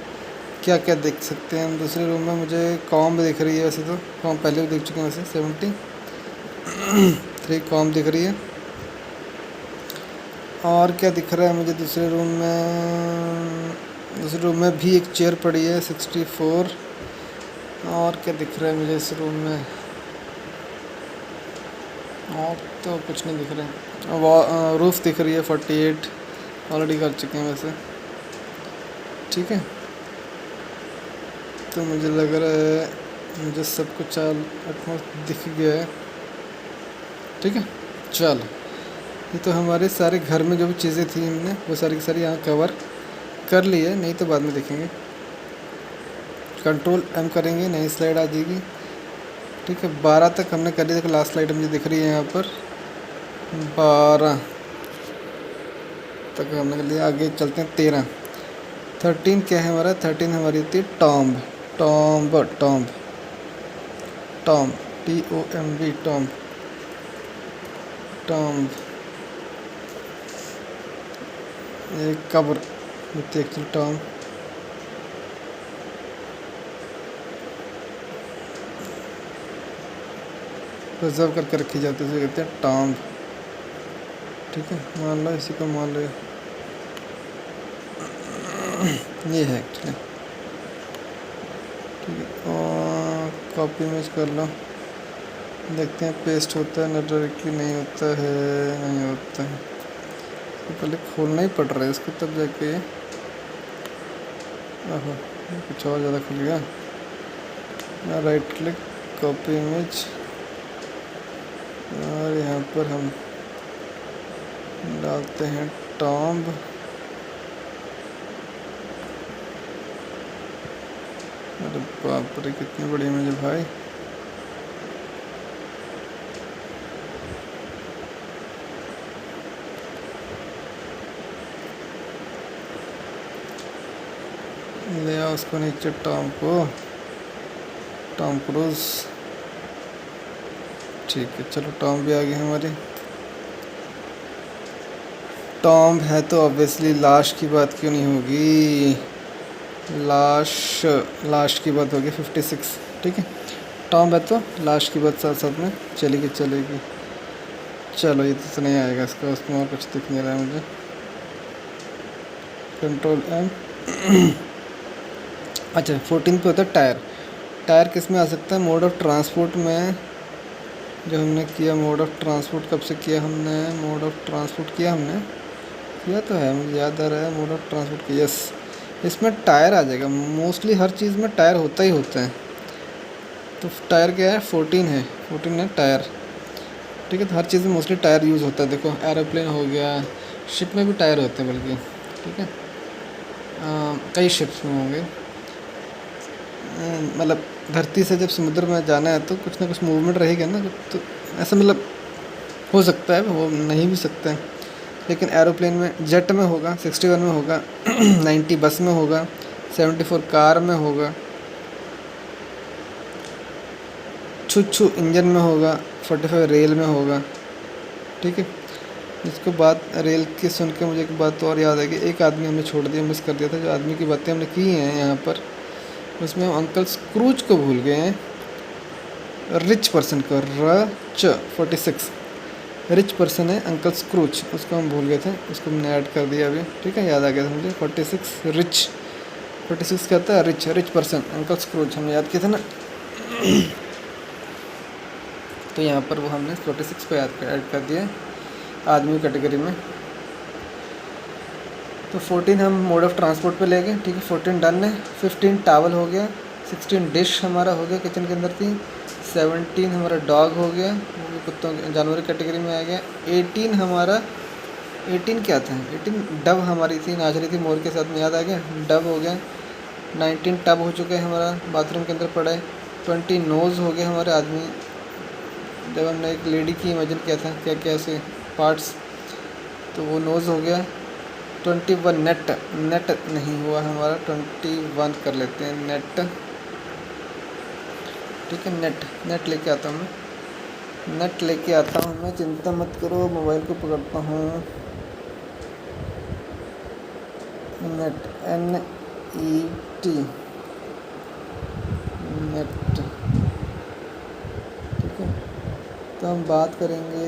क्या क्या देख सकते हैं हम, दूसरे रूम में मुझे कॉम दिख रही है, वैसे तो कॉम पहले भी देख चुके हैं, वैसे 73 कॉम दिख रही है। और क्या दिख रहा है मुझे दूसरे रूम में, दूसरे रूम में भी एक चेयर पड़ी है 64। और क्या दिख रहा है मुझे इस रूम में, और तो कुछ नहीं दिख रहा है। रूफ़ दिख रही है 48, ऑलरेडी कर चुके हैं वैसे, ठीक है। तो मुझे लग रहा है मुझे सब कुछ ऑलमोस्ट दिख गया है, ठीक है। चल ये तो हमारे सारे घर में जो भी चीज़ें थी हमने वो सारी की सारी यहाँ कवर कर ली है, नहीं तो बाद में देखेंगे। कंट्रोल M करेंगे, नई स्लाइड आ जाएगी, ठीक है। 12 तक हमने कर लिया, देखो लास्ट स्लाइड मुझे दिख रही है यहाँ पर, 12 तक हमने कर लिया। आगे चलते हैं 13। 13 क्या है हमारा? 13 हमारी होती है tomb. Tomb tomb tomb TOMB tomb tomb. ये कब्र होती है एक्चुअली टॉम्ब। प्रिजर्व करके रखी जाती है, इसे कहते हैं टॉम्ब। ठीक है, मान लो इसी को मान लो ये है एक्चुअली। ठीक है, और कॉपी इमेज कर लो, देखते हैं पेस्ट होता है ना डायरेक्टली। नहीं होता है, नहीं होता है। तो पहले खोलना ही पड़ रहा है इसको, तब जाके ओहो कुछ और ज़्यादा खुल गया। राइट क्लिक, कॉपी इमेज, और यहाँ पर हम डालते हैं टॉम्ब। अरे बाप रे, कितनी बड़ी इमेज है भाई। ले आओ उसको नीचे, टॉम को, टॉम क्रूज। ठीक है, चलो टॉम भी आ गई हमारी। टॉम है तो ऑब्वियसली लाश की बात क्यों नहीं होगी? लाश, लाश की बात होगी 56। ठीक है, टॉम है तो लाश की बात साथ साथ में चलेगी चलेगी। चलो ये तो नहीं आएगा इसका, उसमें और कुछ दिख नहीं रहा है मुझे। Control M। अच्छा, 14 पे होता है टायर। टायर किस में आ सकता है? मोड ऑफ ट्रांसपोर्ट में। जो हमने किया मोड ऑफ ट्रांसपोर्ट, कब से किया हमने मोड ऑफ ट्रांसपोर्ट? किया तो है, मुझे याद आ रहा है मोड ऑफ ट्रांसपोर्ट किया। यस, इसमें टायर आ जाएगा। मोस्टली हर चीज़ में टायर होता ही होता है। तो टायर क्या है? 14 है, 14 है टायर। ठीक है, तो हर चीज़ में मोस्टली टायर यूज़ होता है। देखो एरोप्लेन हो गया, शिप में भी टायर होते हैं बल्कि। ठीक है, कई शिप्स में होंगे। मतलब धरती से जब समुद्र में जाना है तो कुछ ना कुछ मूवमेंट रहेगा ना, तो ऐसा मतलब हो सकता है, वो नहीं भी सकता है। लेकिन एरोप्लेन में, जेट में होगा, 61 में होगा, 90 बस में होगा, 74 कार में होगा, छुच्छू इंजन में होगा, 45 रेल में होगा। ठीक है, इसको बात रेल की सुन के मुझे एक बात और याद है कि एक आदमी हमने छोड़ दिया, मिस कर दिया था। जो आदमी की बातें हमने की हैं यहाँ पर, उसमें हम अंकल स्क्रूज को भूल गए हैं। रिच पर्सन को, RC 46 रिच पर्सन है अंकल स्क्रूज, उसको हम भूल गए थे, उसको हमने ऐड कर दिया अभी। ठीक है, याद आ गया था मुझे। 46 रिच, 46 क्या होता है? Rich, rich person uncle Scrooge हमने याद किया था ना। तो यहाँ पर वो हमने 46 को ऐड कर दिया आदमी कैटेगरी में। तो 14 हम मोड ऑफ ट्रांसपोर्ट पे ले गए। ठीक है, 14 डन है। 15 टावल हो गया। 16 डिश हमारा हो गया, किचन के अंदर थी। 17 हमारा डॉग हो गया, वो भी कुत्तों जानवर कैटेगरी में आ गया। 18 हमारा, 18 क्या था? 18 डब हमारी थी, नाच रही थी मोर के साथ में, याद आ गया, डब हो गया। 19 टब हो चुका है हमारा, बाथरूम के अंदर पड़ा है। 20 नोज़ हो गया हमारे आदमी, जब हमने एक लेडी की इमेजिन किया था क्या क्या ऐसे पार्ट्स, तो वो नोज़ हो गया। 21 नेट, नेट नहीं हुआ हमारा, 21 कर लेते हैं नेट। ठीक है, नेट, नेट लेके आता हूँ मैं, नेट लेके आता हूँ मैं, चिंता मत करो। मोबाइल को पकड़ता हूँ। Net, NET, net. ठीक है, तो हम बात करेंगे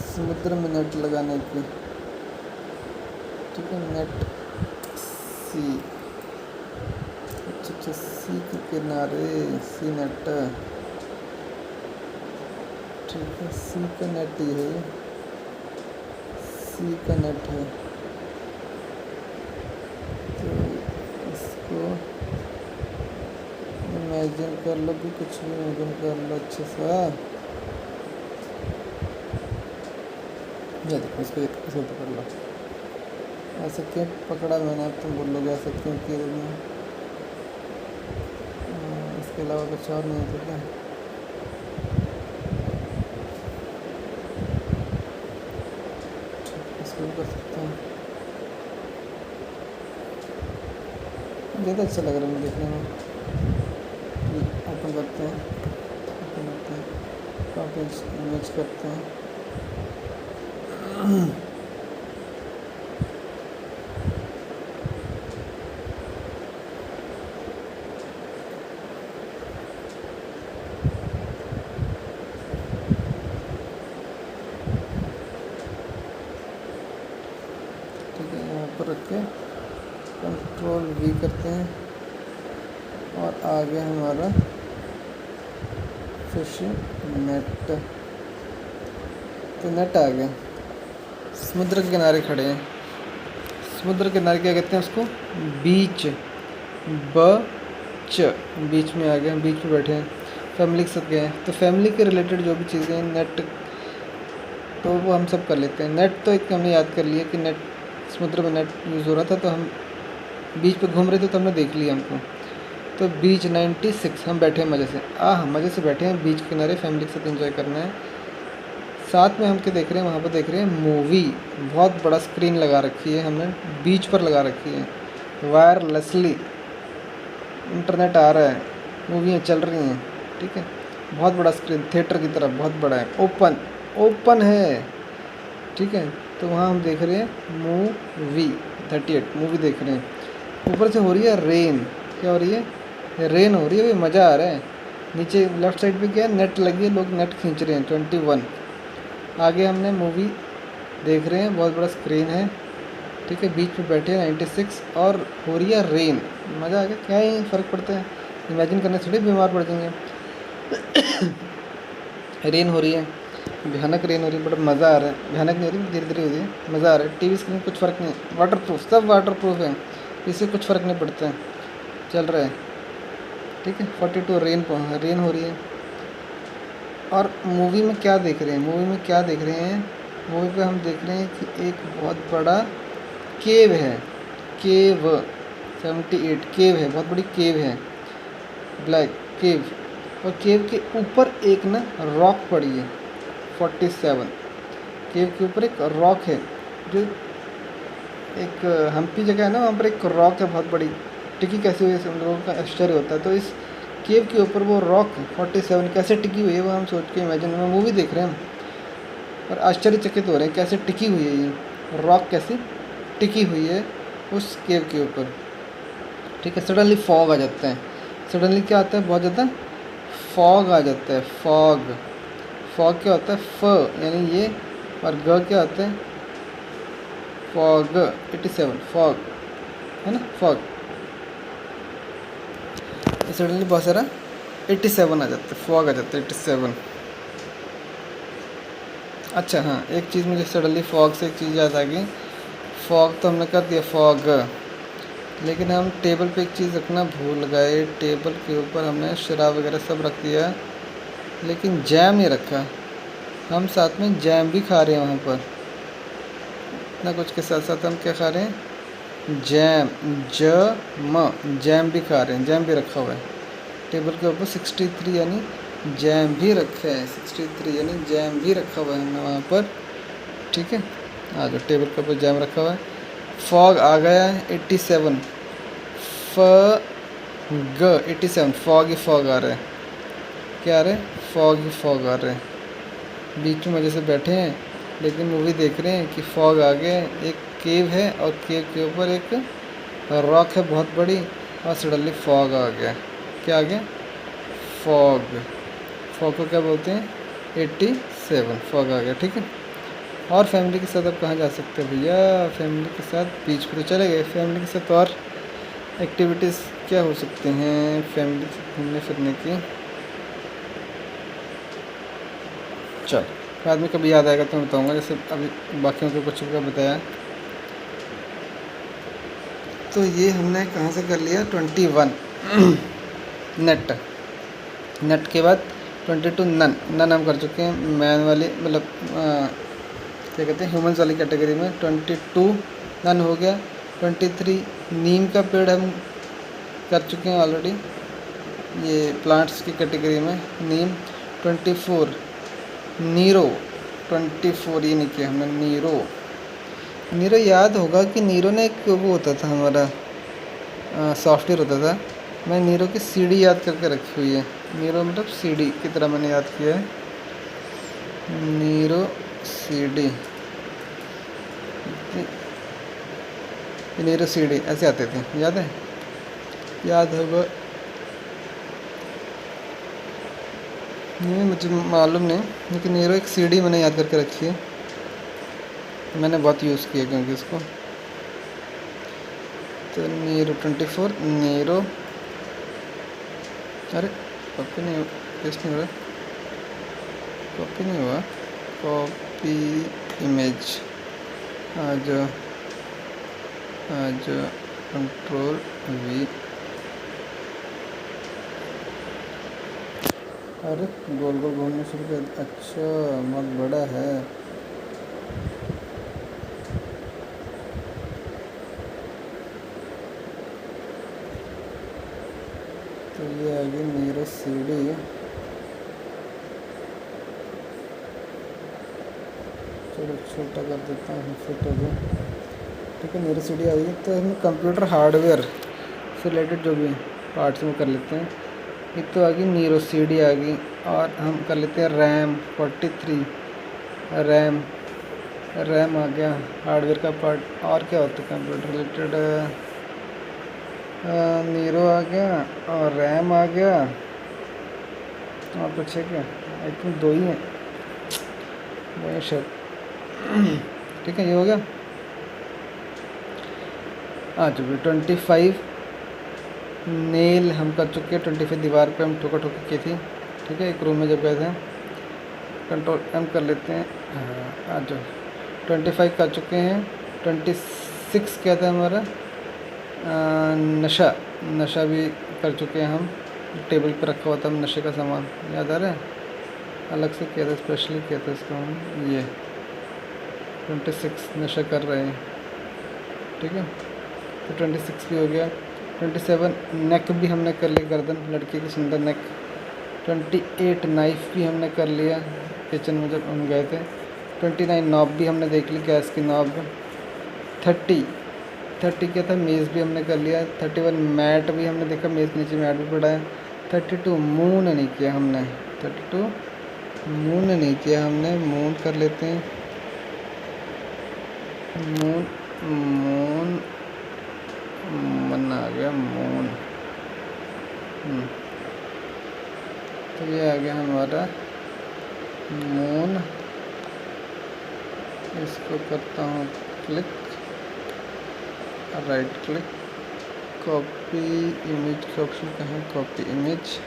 समुद्र में नेट लगाने की। ठीक है, नेट सी, अच्छा सी के किनारे, सी नेट। ठीक है, सी का नेट ही है, सी का नेट है। तो इसको इमेजिन कर लो, भी कुछ भी इमेजिन कर लो अच्छे से। ये देखो, इसको इसे पकड़ लो। ऐसे क्यों पकड़ा मैंने? अब तुम बोलोगे ऐसे क्यों किया तुमने? इसके अलावा कुछ और नहीं होता क्या? ज़्यादा अच्छा लग रहा है देखने में। ओपन करते हैं, ओपन करते हैं, कॉपी इमेज करते हैं। ठीक है, यहाँ पर रख के कंट्रोल V करते हैं और आ गया हमारा फिश नेट। तो नेट आ गया। समुद्र के किनारे खड़े हैं। समुद्र के किनारे क्या कहते हैं उसको? बीच। बीच में आ गए, बीच में बैठे हैं, फैमिली के साथ गए हैं। तो फैमिली के रिलेटेड जो भी चीज़ें हैं नेट, तो वो हम सब कर लेते हैं। नेट तो एक हमने याद कर लिया कि नेट, समुद्र में नेट यूज़ हो रहा था, तो हम बीच पे घूम रहे थे तो हमने देख लिया हमको। तो बीच 96 हम बैठे हैं मज़े से, मज़े से बैठे हैं बीच के किनारे, फैमिली के साथ एंजॉय करना है। साथ में हम क्या देख रहे हैं, वहाँ पर देख रहे हैं मूवी। बहुत बड़ा स्क्रीन लगा रखी है हमने, बीच पर लगा रखी है, वायरलेसली इंटरनेट आ रहा है, मूवियाँ चल रही हैं। ठीक है, बहुत बड़ा स्क्रीन, थिएटर की तरह बहुत बड़ा है, ओपन है। ठीक है, तो वहाँ हम देख रहे हैं मूवी 38 मूवी देख रहे हैं। ऊपर से हो रही है रेन। क्या हो रही है? रेन हो रही है, मज़ा आ रहा है। नीचे लेफ़्ट साइड पे क्या है, नेट लगी है, लोग नेट खींच रहे हैं 21। आगे हमने मूवी देख रहे हैं, बहुत बड़ा स्क्रीन है। ठीक है, बीच में बैठे हैं 96 और हो रही है रेन। मज़ा आ गया। क्या ही फ़र्क पड़ता है, इमेजिन करने से थोड़ी बीमार पड़ जाएंगे। रेन हो रही है, भयानक रेन हो रही है, बड़ा मज़ा आ रहा है। भयानक नहीं हो रही, धीरे धीरे हो रही है, मज़ा आ रहा है। टीवी स्क्रीन कुछ फ़र्क नहीं, वाटर प्रूफ, सब वाटर प्रूफ है, इससे कुछ फ़र्क नहीं पड़ता है, चल रहा है। ठीक है, 42 रेन हो रही है। और मूवी में क्या देख रहे हैं, मूवी पे हम देख रहे हैं कि एक बहुत बड़ा केव है। केव 78 केव है, बहुत बड़ी केव है, ब्लैक केव। और केव के ऊपर एक ना रॉक पड़ी है 47। केव के ऊपर एक रॉक है, जो एक हम्पी जगह है ना, वहाँ पर एक रॉक है बहुत बड़ी। टिकी कैसे हुई है, हम लोगों का आश्चर्य होता है। तो इस केव के ऊपर वो रॉक 47 कैसे टिकी हुई है, वो हम सोच के इमेजिन में मूवी देख रहे हैं और आश्चर्यचकित हो रहे हैं, कैसे टिकी हुई है ये रॉक, कैसे टिकी हुई है उस केव के ऊपर। ठीक है, सडनली फॉग आ जाता है। सडनली क्या आता है, बहुत ज़्यादा फॉग आ जाता है। फॉग क्या होता है, फ यानी ये, और ग क्या होता है, फॉग। 87 फॉग है ना, फॉग। सडनली बहुत सारा 87 आ जाता है, फॉग आ जाता है 87। अच्छा हाँ, एक चीज़ मुझे सडनली फॉग से एक चीज़ याद आ गई। फॉग तो हमने कर दिया, फॉग, लेकिन हम टेबल पे एक चीज़ रखना भूल गए। टेबल के ऊपर हमने शराब वगैरह सब रख दिया, लेकिन जैम नहीं रखा। हम साथ में जैम भी खा रहे हैं वहाँ पर, इतना कुछ के साथ साथ हम क्या खा रहे हैं, जैम, जैम भी खा रहे हैं, जैम भी रखा हुआ है टेबल के ऊपर। 63 यानी जैम भी रखा है, 63 यानी जैम भी रखा हुआ है हमने वहाँ पर। ठीक है, आ जाओ, टेबल के ऊपर जैम रखा हुआ है। फॉग आ गया है 87, ग 87, फॉग ही फॉग आ रहा है। क्या आ रहा है, फॉग ही फॉग आ रहा है। बीच में मज़े से बैठे हैं, लेकिन मूवी देख रहे हैं कि फॉग आ गया है। एक केव है और केव के ऊपर एक रॉक है बहुत बड़ी, और सडनली फॉग आ गया। क्या आ गया, फॉग। फॉग को क्या बोलते हैं, 87 फॉग आ गया। ठीक है, और फैमिली के साथ अब कहाँ जा सकते हैं भैया, फैमिली के साथ बीच पे तो चले गए। फैमिली के साथ और एक्टिविटीज़ क्या हो सकते हैं फैमिली से घूमने फिरने की, चल बाद में कभी याद आएगा तो मैं बताऊँगा। जैसे अभी बाकियों को कुछ का बताया, तो ये हमने कहाँ से कर लिया, 21 नेट के बाद 22 नन हम कर चुके हैं, मैन वाली मतलब क्या कहते हैं, ह्यूमंस वाली कैटेगरी में। 22 नन हो गया। 23 नीम का पेड़ हम कर चुके हैं ऑलरेडी, ये प्लांट्स की कैटेगरी में नीम। 24 नीरो, 24 ये नहीं किया हमने। नीरो याद होगा कि नीरो ने एक वो होता था हमारा, सॉफ्टवेयर होता था। मैं नीरो की सीडी याद करके रखी हुई है। नीरो मतलब सीडी की तरह मैंने याद किया है, नीरो सीडी, नीरो सीडी ऐसे आते थे, याद है? याद होगा नहीं, मुझे मालूम नहीं, लेकिन नीरो एक सीडी मैंने याद करके रखी है, मैंने बहुत यूज़ किया क्योंकि इसको। तो नीरो 24 नीरो, अरे कॉपी नहीं, पेस्ट नहीं हो रहा, कॉपी नहीं हुआ, कॉपी इमेज, आज कंट्रोल वी, अरे गोल गोल घूमने शुरू कर, अच्छा बहुत बड़ा है। तो ये आ गई नीरो सीडी, चलो छोटा कर देता हूँ, फिट हो गया, ठीक है। नीरो सीडी आ गई। तो हम कंप्यूटर हार्डवेयर से रिलेटेड जो भी पार्ट्स में कर लेते हैं। एक तो आ गई नीरो सीडी आ गई, और हम कर लेते हैं रैम 43, रैम आ गया हार्डवेयर का पार्ट। और क्या होता है कंप्यूटर रिलेटेड, नीरो आ गया और रैम आ गया, और कुछ है क्या? आई थिंक दो ही हैं, वही शायद। ठीक है, ये हो गया। आ चुके 25 नेल हम कर चुके हैं। 25 दीवार पे हम ठोका ठोकी की थी, ठीक है, एक रूम में जब गए थे। कंट्रोल एम कर लेते हैं, हाँ आ जाओ। 25 कर चुके हैं। 26 क्या था हमारा, नशा भी कर चुके हैं हम, टेबल पर रखा हुआ था हम नशे का सामान, याद आ रहा है? अलग से किया था, स्पेशली किया था इसको हम। ये 26 नशा कर रहे हैं, ठीक है। तो 26 भी हो गया। 27 नेक भी हमने कर ली, गर्दन लड़की की सुंदर नेक। 28 नाइफ़ भी हमने कर लिया किचन में जब हम गए थे। 29 नॉब भी हमने देख ली, गैस की नॉब। 30 क्या था, मेज़ भी हमने कर लिया। 31 मैट भी हमने देखा, मेज़ के नीचे मैट भी पड़ा है। 32 मून नहीं किया हमने, 32 मून नहीं किया हमने, मून कर लेते हैं। मून मून मन आ गया, मून। तो ये आ गया हमारा मून। इसको करता हूँ click, right click, copy image का ऑप्शन कहाँ, कॉपी इमेज,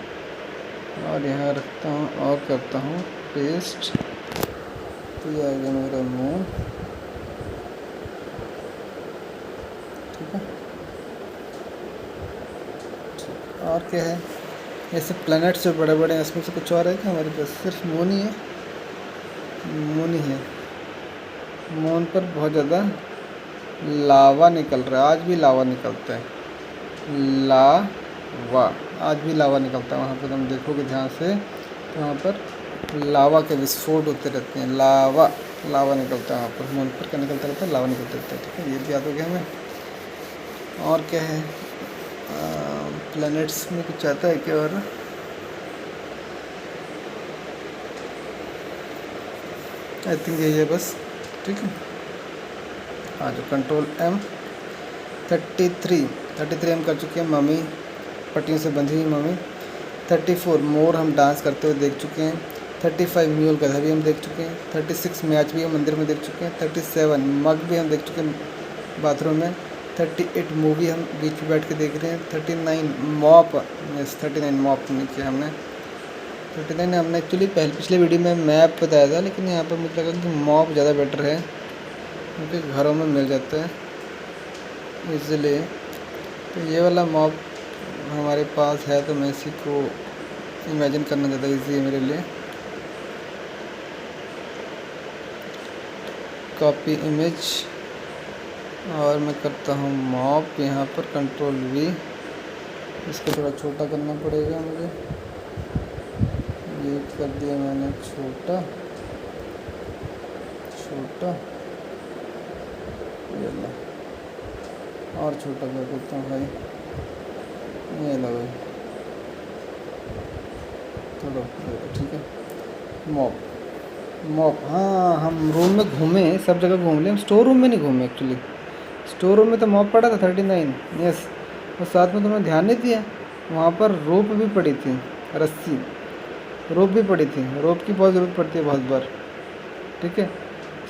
और यहाँ रखता हूँ और करता हूँ पेस्ट। तो ये आ गया मेरा मून, ठीक है। और क्या है, ये सब प्लैनेट्स जो बड़े बड़े हैं, इसमें से कुछ और है क्या हमारे पास? सिर्फ मून ही है, मून ही है। मून पर बहुत ज़्यादा लावा निकल रहा है, आज भी लावा निकलता है, लावा, आज भी लावा निकलता है वहाँ पर। तुम देखोगे ध्यान से तो वहाँ पर लावा के विस्फोट होते रहते हैं, लावा निकलता है वहाँ पर। मून पर क्या निकलता रहता है? लावा निकलता रहता है, ठीक है। ये भी याद हो गया हमें। और क्या है, प्लैनेट्स में कुछ आता है क्या? और आई थिंक यही है बस, ठीक है। हाँ, जो कंट्रोल एम। 33 हम कर चुके हैं, मम्मी पट्टियों से बंधी हुई मम्मी। 34 मोर हम डांस करते हुए देख चुके हैं। 35 म्यूल गधा भी हम देख चुके हैं। 36 मैच भी हम मंदिर में देख चुके हैं। 37 मग भी हम देख चुके हैं बाथरूम में। 38 मूवी हम बीच पे बैठ के देख रहे हैं। 39 मॉप, यस 39 मॉप नहीं किया हमने। 39 हमने एक्चुअली पिछले वीडियो में मैप बताया था, लेकिन यहाँ पर मुझे लगा कि मॉप ज़्यादा बेटर है क्योंकि घरों में मिल जाता है ईज़िली। तो ये वाला मॉप हमारे पास है, तो मैं इसी को इमेजिन करना ज़्यादा ईजी है मेरे लिए। कॉपी इमेज, और मैं करता हूँ मॉप यहाँ पर, कंट्रोल वी। इसको थोड़ा छोटा करना पड़ेगा मुझे, ये कर दिया मैंने छोटा, ये लो, और छोटा कर देता हूँ भाई। ये लो भाई, चलो ठीक है। मॉप, मॉप, हाँ हम रूम में घूमे, सब जगह घूम लिए, हम स्टोर रूम में नहीं घूमे एक्चुअली। स्टोर रूम में तो मॉप पड़ा था 39, यस। और साथ में तुमने ध्यान नहीं दिया, वहाँ पर रोप भी पड़ी थी, रस्सी, रोप भी पड़ी थी। रोप की बहुत ज़रूरत पड़ती है बहुत बार, ठीक है।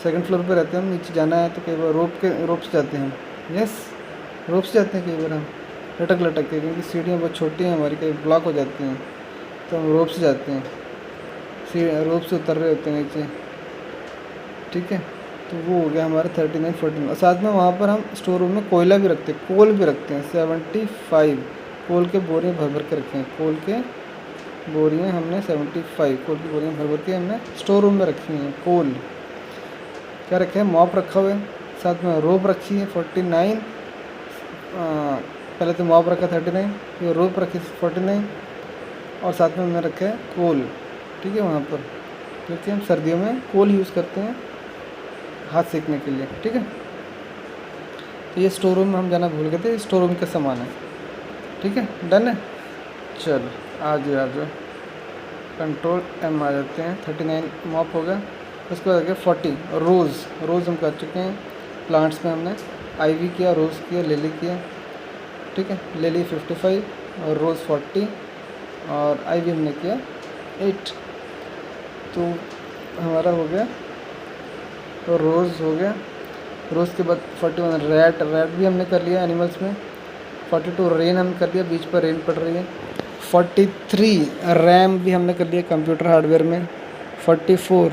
सेकंड फ्लोर पे रहते हैं हम, नीचे जाना है तो कई बार रोप से जाते हैं हम, यस, रोप से जाते हैं कई बार हम, लटक लटक के, क्योंकि सीढ़ियाँ बहुत छोटी हैं हमारी, कई ब्लॉक हो जाती हैं, तो हम रोप से जाते हैं, रोप से उतर रहे होते हैं नीचे, ठीक है। तो वो हो गया हमारा 39 14। और साथ में वहाँ पर हम स्टोर रूम में कोयला भी रखते हैं, कोल भी रखते हैं 75 कोल के बोरियाँ भर भर के रखे हैं, कोल के बोरियाँ हमने 75 कोल की बोरियाँ भर भर के हमने स्टोर रूम में रखी हैं। कोल क्या रखे हैं, मॉप रखा हुआ है, साथ में रोप रखी है 49, पहले तो मॉप रखा 39, फिर रोप रखी 49, और साथ में हमने रखा है कोल, ठीक है वहाँ पर, क्योंकि हम सर्दियों में कोल यूज़ करते हैं हाथ सेकने के लिए, ठीक है। तो ये स्टोर रूम में हम जाना भूल गए थे, स्टोर रूम का सामान है, ठीक है, डन है। चलो आ जाओ, कंट्रोल M आ जाते हैं। 39 मॉप हो गया। उसके बाद आ गया 40 रोज़ हम कर चुके हैं। प्लांट्स में हमने आईवी किया, रोज़ किया, लिली किया, ठीक है। लिली 55 और रोज़ 40 और आईवी हमने किया 8। तो हमारा हो गया, तो रोज़ हो गया। रोज़ के बाद 41 रैट भी हमने कर लिया एनिमल्स में। 42 रेन हमने कर लिया, बीच पर रेन पड़ रही है। 43 रैम भी हमने कर लिया कंप्यूटर हार्डवेयर में। 44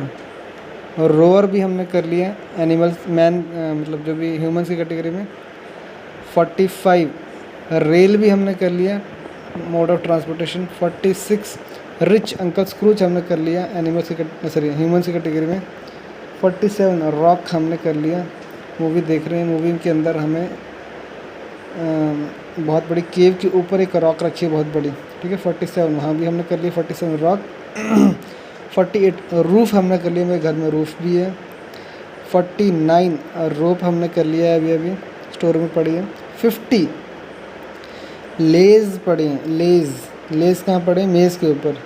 रोअर भी हमने कर लिया एनिमल्स मतलब जो भी ह्यूमंस की कैटेगरी में। 45 रेल भी हमने कर लिया mode of transportation. 46 rich uncle Scrooge हमने कर लिया एनिमल्स की ह्यूमंस की कैटेगरी में। 47 रॉक हमने कर लिया, मूवी देख रहे हैं, मूवी के अंदर हमें बहुत बड़ी केव के ऊपर एक रॉक रखी है बहुत बड़ी, ठीक है। 47 वहाँ भी हमने कर लिया 47 रॉक। 48 रूफ़ हमने कर लिया, मेरे घर में रूफ़ भी है। 49 रोप हमने कर लिया है, अभी स्टोर में पड़ी है। 50 लेज़ पड़े हैं, लेज़ कहाँ पड़े हैं, मेज़ के ऊपर।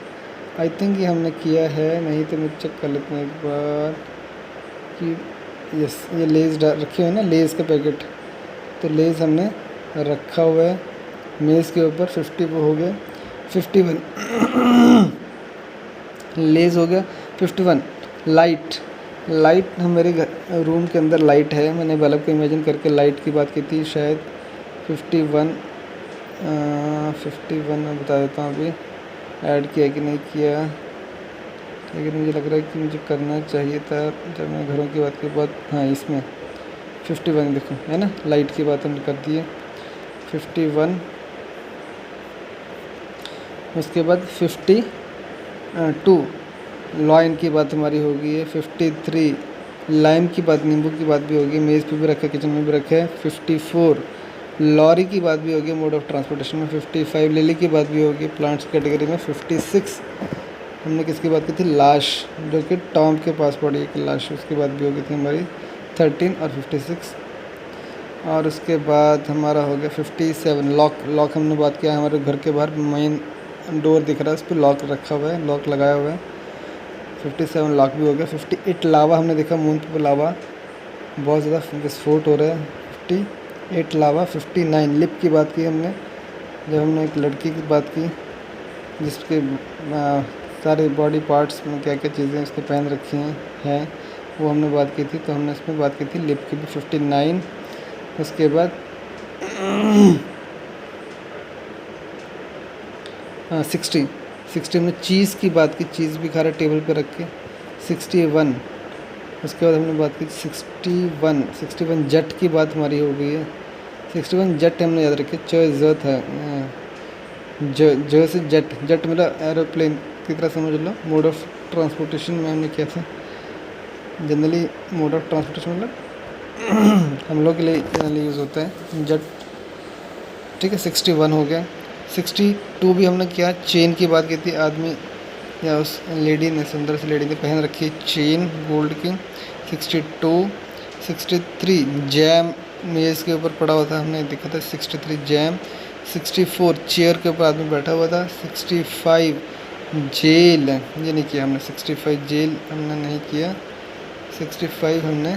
आई थिंक ये हमने किया है, नहीं तो मैं चेक कर लेते हैं एक बार कि यस, ये लेज़ रखे हुए हैं ना, लेज़ का पैकेट, तो लेज़ हमने रखा हुआ है मेज़ के ऊपर। 50 वो हो गया। 51 लेज़ हो गया। 51 लाइट हम मेरे घर रूम के अंदर लाइट है, मैंने बल्ब को इमेजिन करके लाइट की बात की थी शायद। 51 मैं बता देता हूँ अभी ऐड किया कि नहीं किया, लेकिन मुझे लग रहा है कि मुझे करना चाहिए था जब मैं घरों की बात की बात। हाँ इसमें 51 देखो है ना, लाइट की बात हमने कर दी है। 51 उसके बाद 52 लॉइन की बात हमारी हो गई है। 53 लाइम की बात, नींबू की बात भी होगी, मेज़ पे भी रखा है, किचन में भी रखा है। 54 लॉरी की बात भी होगी मोड ऑफ ट्रांसपोर्टेशन में। 55 लिली की बात भी होगी प्लांट्स कैटेगरी में। 56 हमने किसकी बात की थी, लाश, जो कि टॉम के पास पड़ी एक लाश, उसकी बात भी होगी थी हमारी। 13 और 56 और उसके बाद हमारा हो गया 57 लॉक हमने बात किया, हमारे घर के बाहर मेन डोर दिख रहा है, उस पर लॉक रखा हुआ है, लॉक लगाया हुआ है। 57 लॉक भी हो गया। 58 लावा हमने देखा, मून पर लावा बहुत ज़्यादा विस्फोट हो रहा है। 58 लावा। 59 लिप की बात की हमने, जब हमने एक लड़की की बात की जिसके सारे बॉडी पार्ट्स में क्या क्या चीज़ें उसने पहन रखी हैं वो हमने बात की थी, तो हमने इसमें बात की थी लिप की भी। 59 उसके बाद 60 हमने चीज़ की बात की, चीज़ भी खा रहा टेबल पे रख के। 61 उसके बाद हमने बात की 61 जेट की बात हमारी हो गई है। 61 जेट हमने याद रखी, ज था, ज से जेट मेरा एरोप्लेन की तरह समझ लो। मोड ऑफ ट्रांसपोर्टेशन में हमने किया था, जनरली मोड ऑफ ट्रांसपोर्टेशन मतलब हम लोग के लिए जनरली यूज़ होता है जेट, ठीक है। 61 हो गया। 62 भी हमने किया, चेन की बात की थी, आदमी या उस लेडी ने, सुंदर सी लेडी ने पहन रखी है चेन गोल्ड की। 62 63 जैम मेज़ के ऊपर पड़ा हुआ था, हमने देखा था 63 जैम। 64 चेयर के ऊपर आदमी बैठा हुआ था। 65 जेल, ये नहीं किया हमने। 65 जेल हमने नहीं किया। 65 हमने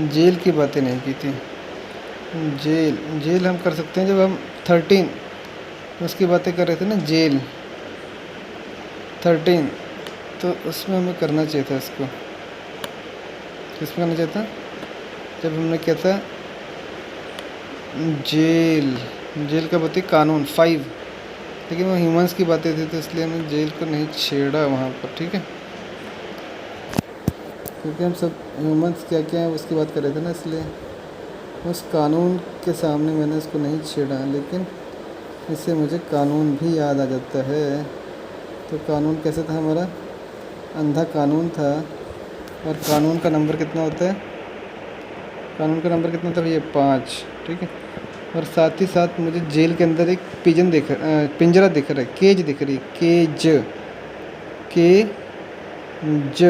जेल की बातें नहीं की थी। जेल जेल हम कर सकते हैं जब हम 13 उसकी बातें कर रहे थे ना, जेल 13, तो उसमें हमें करना चाहिए था इसको। किसमें करना चाहिए था? जब हमने किया था जेल। जेल का बातें कानून 5, लेकिन वो ह्यूमंस की बातें थी तो इसलिए हमने जेल को नहीं छेड़ा वहाँ पर, ठीक है, क्योंकि हम सब ह्यूमंस क्या क्या है उसकी बात कर रहे थे ना, इसलिए उस कानून के सामने मैंने उसको नहीं छेड़ा। लेकिन इससे मुझे कानून भी याद आ जाता है। तो कानून कैसे था हमारा? अंधा कानून था। और कानून का नंबर कितना होता है? कानून का नंबर कितना था भैया? 5, ठीक है। और साथ ही साथ मुझे जेल के अंदर एक पिंजरा दिख रहा है, केज दिख रही है, केज, के ज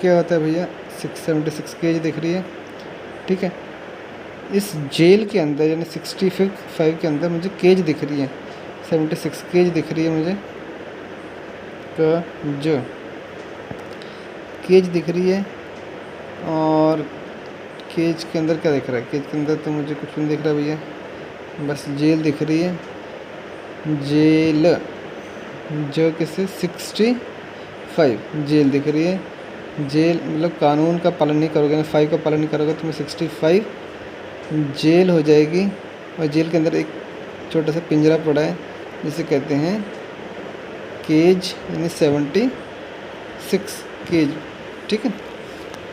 क्या होता है भैया? 676 केज दिख रही है, ठीक है। इस जेल के अंदर यानी 65 के अंदर मुझे केज दिख रही है, 76 केज दिख रही है मुझे, ज केज दिख रही है। और केज के अंदर क्या दिख रहा है? केज के अंदर तो मुझे कुछ नहीं दिख रहा भैया, बस जेल दिख रही है। जेल, जो किससे? 65 जेल दिख रही है। जेल मतलब कानून का पालन नहीं करोगे ना, 5 का पालन नहीं करोगे तो मैं 65 जेल हो जाएगी। और जेल के अंदर एक छोटा सा पिंजरा पड़ा है जिसे कहते हैं केज, यानी 76 केज, ठीक है।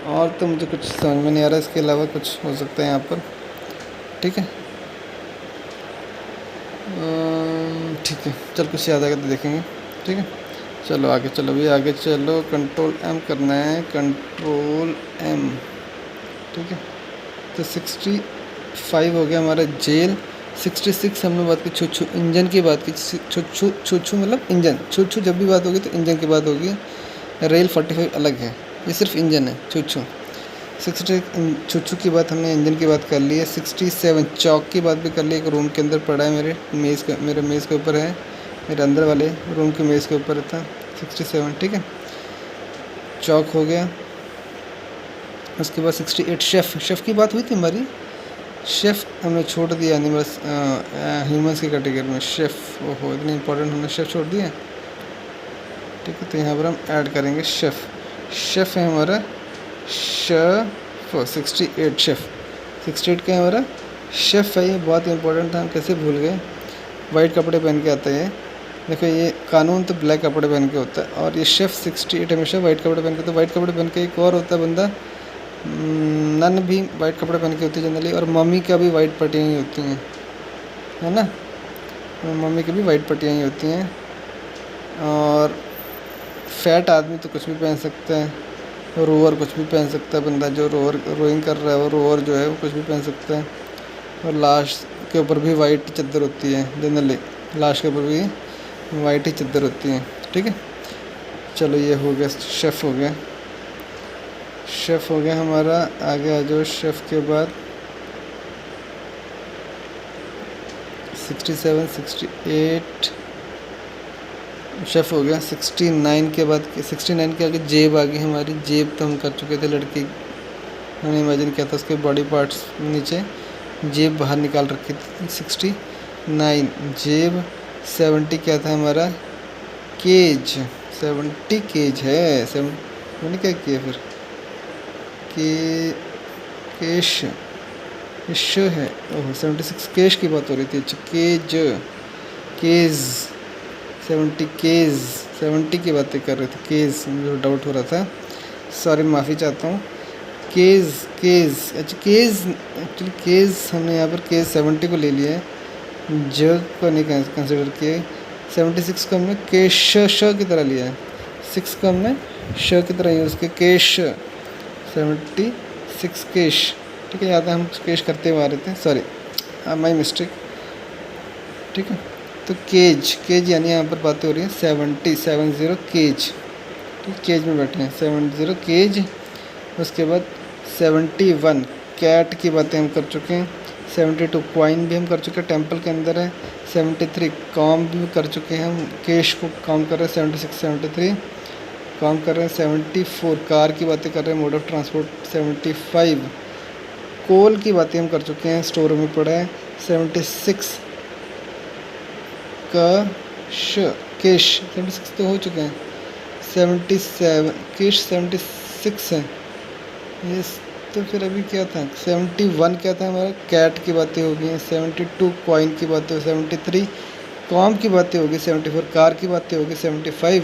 और तो मुझे कुछ समझ में नहीं आ रहा, इसके अलावा कुछ हो सकता है यहाँ पर, ठीक है। ठीक है, चल कुछ याद आएगा तो देखेंगे, ठीक है। चलो आगे चलो भैया, आगे चलो। कंट्रोल एम करना है, कंट्रोल एम, ठीक है। तो 65 हो गया हमारा जेल। 66 हमने बात की छुच्छू इंजन की बात की। छुच्छू मतलब इंजन, छुच्छू जब भी बात होगी तो इंजन की बात होगी। रेल 45 अलग है, ये सिर्फ इंजन है। छुच्छू 60 छुच्छू की बात हमने, इंजन की बात कर ली है। 67 चौक की बात भी कर ली, एक रूम के अंदर पड़ा है, मेरे मेज़ के ऊपर है, मेरे अंदर वाले रूम के मेज़ के ऊपर था 67, ठीक है। चौक हो गया। उसके बाद 68 शेफ़ की बात हुई थी हमारी। शेफ़ हमने छोड़ दिया एनिमल्स ह्यूमंस की कैटेगरी में। शेफ़, ओहो इतनी इंपॉर्टेंट हमने शेफ़ छोड़ दिया, ठीक है। तो यहाँ पर हम ऐड करेंगे शेफ़ है हमारा शेफ़। 68 शेफ़, 68 का है हमारा शेफ़ है। ये बहुत इंपॉर्टेंट था, हम कैसे भूल गए। वाइट कपड़े पहन के आता है, देखो ये कानून तो ब्लैक कपड़े पहन के होता है, और ये शेफ़ 68 हमेशा वाइट कपड़े पहन के। तो वाइट कपड़े पहन के एक और होता है बंदा, नन भी वाइट कपड़े पहन के होती है जनरली, और मम्मी का भी वाइट पट्टियाँ ही होती हैं, है ना। मम्मी की भी वाइट पट्टियाँ ही होती हैं। और फैट आदमी तो कुछ भी पहन सकता है, रोअर कुछ भी पहन सकता है बंदा, जो रोइंग कर रहा है वो रोअर जो है वो कुछ भी पहन सकता है। और लाश के ऊपर भी वाइट चादर होती है जनरली, लाश के ऊपर भी वाइट ही चादर होती है, ठीक है। चलो ये हो गया, शेफ़ हो गया, शेफ़ हो गया हमारा। आगे आ जाओ। शेफ़ के बाद 67 68 शेफ़ हो गया। 69 के बाद 69 के आगे जेब आ गई हमारी। जेब तो हम कर चुके थे, लड़की हमने इमेजिन किया था, उसके बॉडी पार्ट्स नीचे जेब बाहर निकाल रखी थी। 69 जेब। 70 क्या था हमारा? केज। 70 केज है। मैंने क्या किया फिर? केश है। ओह 76 केश की बात हो रही थी। अच्छा केज 70 केज 70 की बातें कर रहे थे। केज मुझे डाउट हो रहा था, सॉरी माफ़ी चाहता हूँ। केज अच्छा केज, एक्चुअली केज हमने यहाँ पर केज 70 को ले लिया है, ज को नहीं कंसिडर किया। 76 को हमने केश की तरह लिया है, 6 को हमने श की तरह यूज़ किया। केश 76 केश, ठीक है। याद है हम केश करते हुए आ रहे थे, सॉरी माई मिस्टेक, ठीक है। तो केज यानी यहाँ पर बातें हो रही हैं 70 केज, ठीक, केज में बैठे हैं 70 केज। उसके बाद 71 कैट की बातें हम कर चुके हैं। 72 कॉइन भी हम कर चुके हैं, टेम्पल के अंदर है। 73 कॉम भी कर चुके हैं हम, केश को काउंट कर रहे हैं। 76 73 काउंट कर रहे हैं। 74 कार की बातें कर रहे हैं, मोड ऑफ ट्रांसपोर्ट। 75 कोल की बातें हम कर चुके हैं, स्टोर में पड़ा है। 76 केश 76 तो हो चुके हैं। 77 केश 76 है ये, तो फिर अभी क्या था? 71 क्या था हमारा? कैट की बातें हो गई हैं। 72 कॉइन की बातें हो। 73 कॉम की बातें होगी। 74 कार की बातें होगी। 75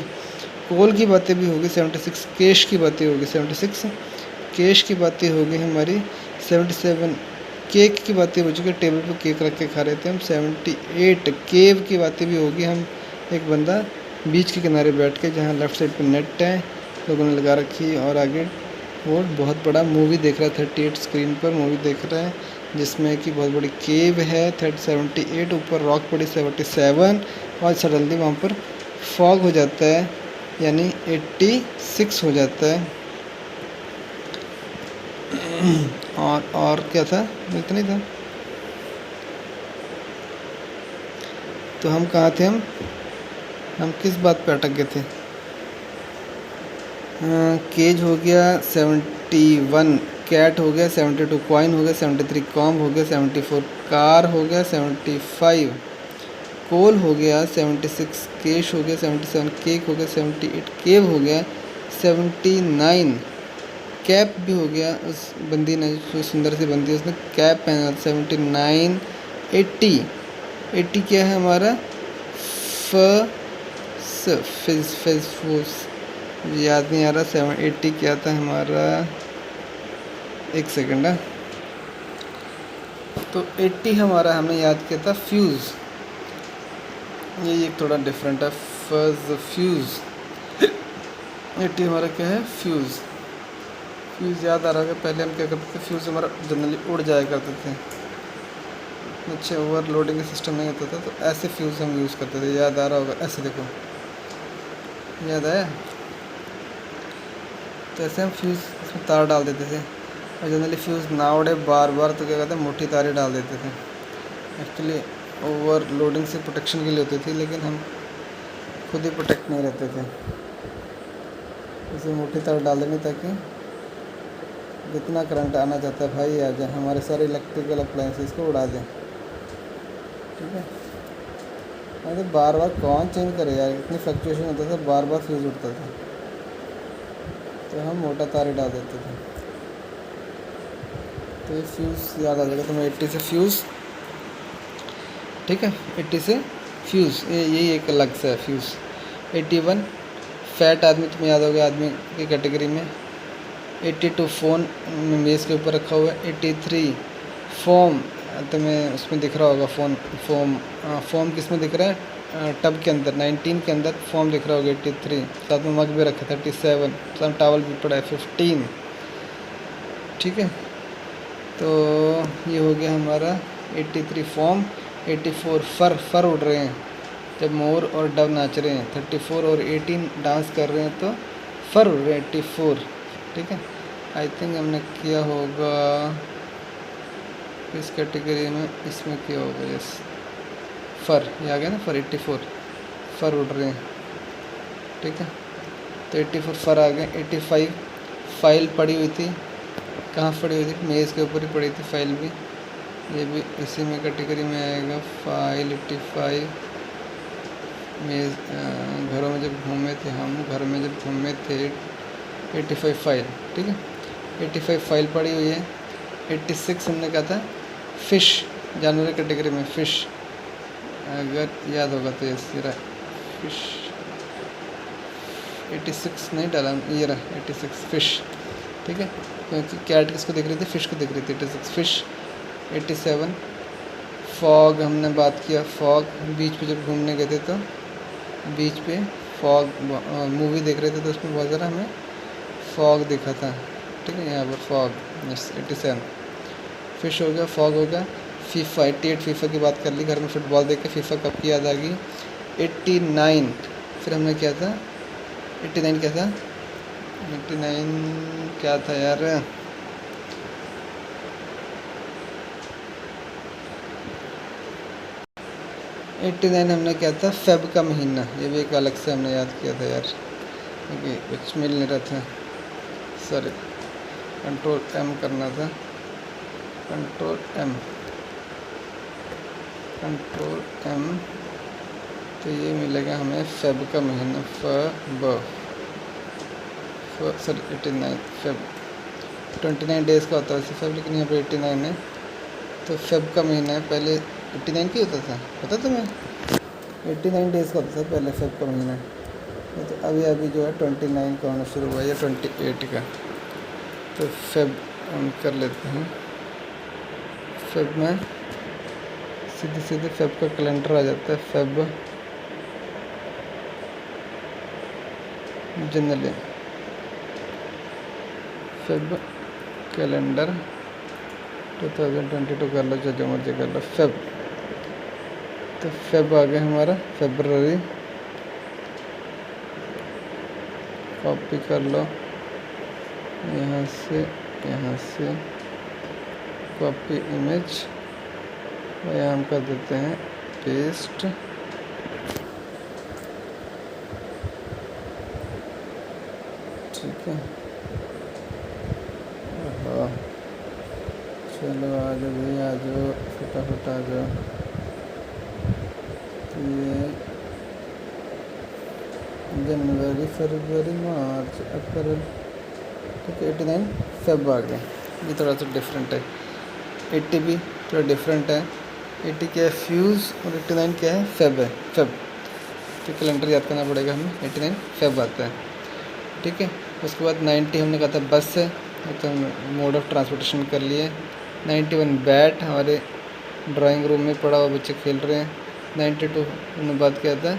कोल की बातें भी होगी। 76 केश की बातें होगी। 76 केश की बातें होगी हमारी। 77 केक की बातें हो चुकी है, टेबल पर केक रख के खा रहे थे हम। 78 केव की बातें भी होगी। हम एक बंदा बीच के किनारे बैठ के, जहाँ लेफ़्ट साइड पे नेट है लोगों ने लगा रखी, और आगे वो बहुत बड़ा मूवी देख रहा है। 38 स्क्रीन पर मूवी देख रहा है, जिसमें कि बहुत बड़ी केव है। 78 ऊपर रॉक पड़ी। 77 और सडनली वहाँ पर फॉग हो जाता है, यानी 86 हो जाता है। और क्या था? इतना ही था। तो हम कहाँ थे? हम किस बात पे अटक गए थे? केज हो गया। 71 कैट हो गया। 72 कॉइन हो गया। 73 कॉम हो गया। 74 कार हो गया। 75 कोल हो गया। 76 केश हो गया। 77 केक हो गया। 78 केव हो गया। 79 कैप भी हो गया, उस बंदी ने, जो सुंदर सी बंदी उसने कैप पहना। 79 80 क्या है हमारा? फिज याद नहीं आ रहा। 80 क्या था हमारा? एक सेकंड है। तो 80 हमारा हमने याद किया था फ्यूज़। ये थोड़ा डिफरेंट है। फ्यूज़ 80 हमारा क्या है? फ्यूज़ याद आ रहा है। पहले हम क्या करते थे? फ्यूज़ हमारा जनरली उड़ जाया करते थे, अच्छे ओवरलोडिंग सिस्टम नहीं होता था, तो ऐसे फ्यूज़ हम यूज़ करते थे। याद आ रहा होगा, ऐसे देखो, याद आया? तो ऐसे हम फ्यूज़ इसमें तार डाल देते थे, और जनरली फ्यूज़ ना उड़े बार बार तो क्या कहते हैं, मोटी तारें डाल देते थे। एक्चुअली ओवरलोडिंग से प्रोटेक्शन के लिए होती थी, लेकिन हम खुद ही प्रोटेक्ट नहीं रहते थे। इसे मोटी तार डाल देंगे ताकि जितना करंट आना चाहता है भाई आ जाए, हमारे सारे इलेक्ट्रिकल अप्लाइंसेस को उड़ा दें। ठीक है? अरे बार बार कौन चेंज करे यार, इतनी फ्लक्चुएशन होता था, बार बार फ्यूज़ उठता था, तो हम मोटा तारे डाल देते थे। तो ये फ्यूज़ याद आ जाएगा तुम्हें। 80 से फ्यूज़, ठीक है? 80 से फ्यूज़, यही एक अलग सा है फ्यूज़। 81 फैट आदमी, तुम्हें याद होगा आदमी की कैटेगरी में। 82 फ़ोन मेज़ के ऊपर रखा हुआ है। 83 फोम, तुम्हें उसमें दिख रहा होगा फोम किस में दिख रहा है? टब के अंदर। 19 के अंदर फोम दिख रहा होगा। 83 साथ में मग भी रखा। 37 साथ टावल भी पड़ा है। 15, ठीक है? तो ये हो गया हमारा 83 फोम। 84 फर उड़ रहे हैं जब मोर और डव नाच रहे हैं। 34 और 18 डांस कर रहे हैं, तो फर उड़ रहे हैं। 84, ठीक है? आई थिंक हमने किया होगा इस कैटेगरी में, इसमें किया होगा। यस, फर, ये आ गया ना, फर। 84 फर उड़ रहे हैं, ठीक है? तो 84 फर आ गए। 85 फाइल पड़ी हुई थी। कहाँ पड़ी हुई थी? मेज़ के ऊपर ही पड़ी थी फाइल भी, ये भी इसी में कैटेगरी में आएगा। फाइल 85 मेज़, घरों में जब घूमे थे हम, घर में जब घूमे थे। 85 फाइल, ठीक है? 85 फाइल पड़ी हुई है। 86 हमने कहा था फ़िश, जानवर कैटेगरी में फ़िश, अगर याद होगा तो। यस, ये रहा फ़िश। 86 नहीं डाला, ये रहा 86 फ़िश, ठीक है? क्योंकि कैट किसको दिख रही थी? फ़िश को दिख रही थी। 86 फ़िश। 87 फॉग, हमने बात किया फॉग। बीच पे जब घूमने गए थे, तो बीच पे फॉग, मूवी देख रहे थे, तो उसमें बहुत ज़्यादा हमें फॉग दिखा था, ठीक है? यहाँ पर फॉग। यस, 87 फ़िश हो गया, फॉग हो गया। फीफा 88 फीफा की बात कर ली, घर में फ़ुटबॉल देख के फीफा कप की याद आ गई। 89 फिर हमने क्या था? 89 क्या था? 89 क्या था यार? 89 हमने क्या था, फेब का महीना, ये भी एक अलग से हमने याद किया था यार, क्योंकि कुछ मिल नहीं रहा था, सॉरी, कंट्रोल एम करना था, कंट्रोल एम, कंट्रोल एम, तो ये मिलेगा हमें फेब का महीना, सॉरी 89 फेब, 29 डेज़ का होता है वैसे फेब, लेकिन यहाँ पे 89 है, तो फेब का महीना है। पहले 89 की होता था, पता तुम्हें? 89 डेज़ का होता था पहले फेब का महीना, तो अभी अभी जो है 29 का होना शुरू हुआ है, या 28 का। तो फेब हम कर लेते हैं, फेब में सीधे सीधे फेब का कैलेंडर आ जाता है, फेब जनरली, फेब कैलेंडर 2022 कर लो, जो मर्जी कर लो, फेब, तो फेब आ गया हमारा, फेबररी, कॉपी कर लो यहाँ से कॉपी इमेज, और यहाँ हम कर देते हैं पेस्ट, ठीक है। हाँ चलो आ जाओ भाई, आ जाओ फटाफट आ जाओ, तो ये जनवरी फरवरी मार्च अप्रैल, ठीक है, 89 फेब आ गया, ये थोड़ा सा डिफरेंट है, 80 भी थोड़ा डिफरेंट है, 80 क्या है फ्यूज़, और 89 क्या है फेब है, फेब, तो कैलेंडर याद करना पड़ेगा हमें, 89 फेब आता है, ठीक है। उसके बाद 90 हमने कहा था बस है, तो मोड ऑफ ट्रांसपोर्टेशन कर लिए, 91 बैट, हमारे ड्राइंग रूम में पड़ा हुआ, बच्चे खेल रहे हैं, 92 हमने बात किया था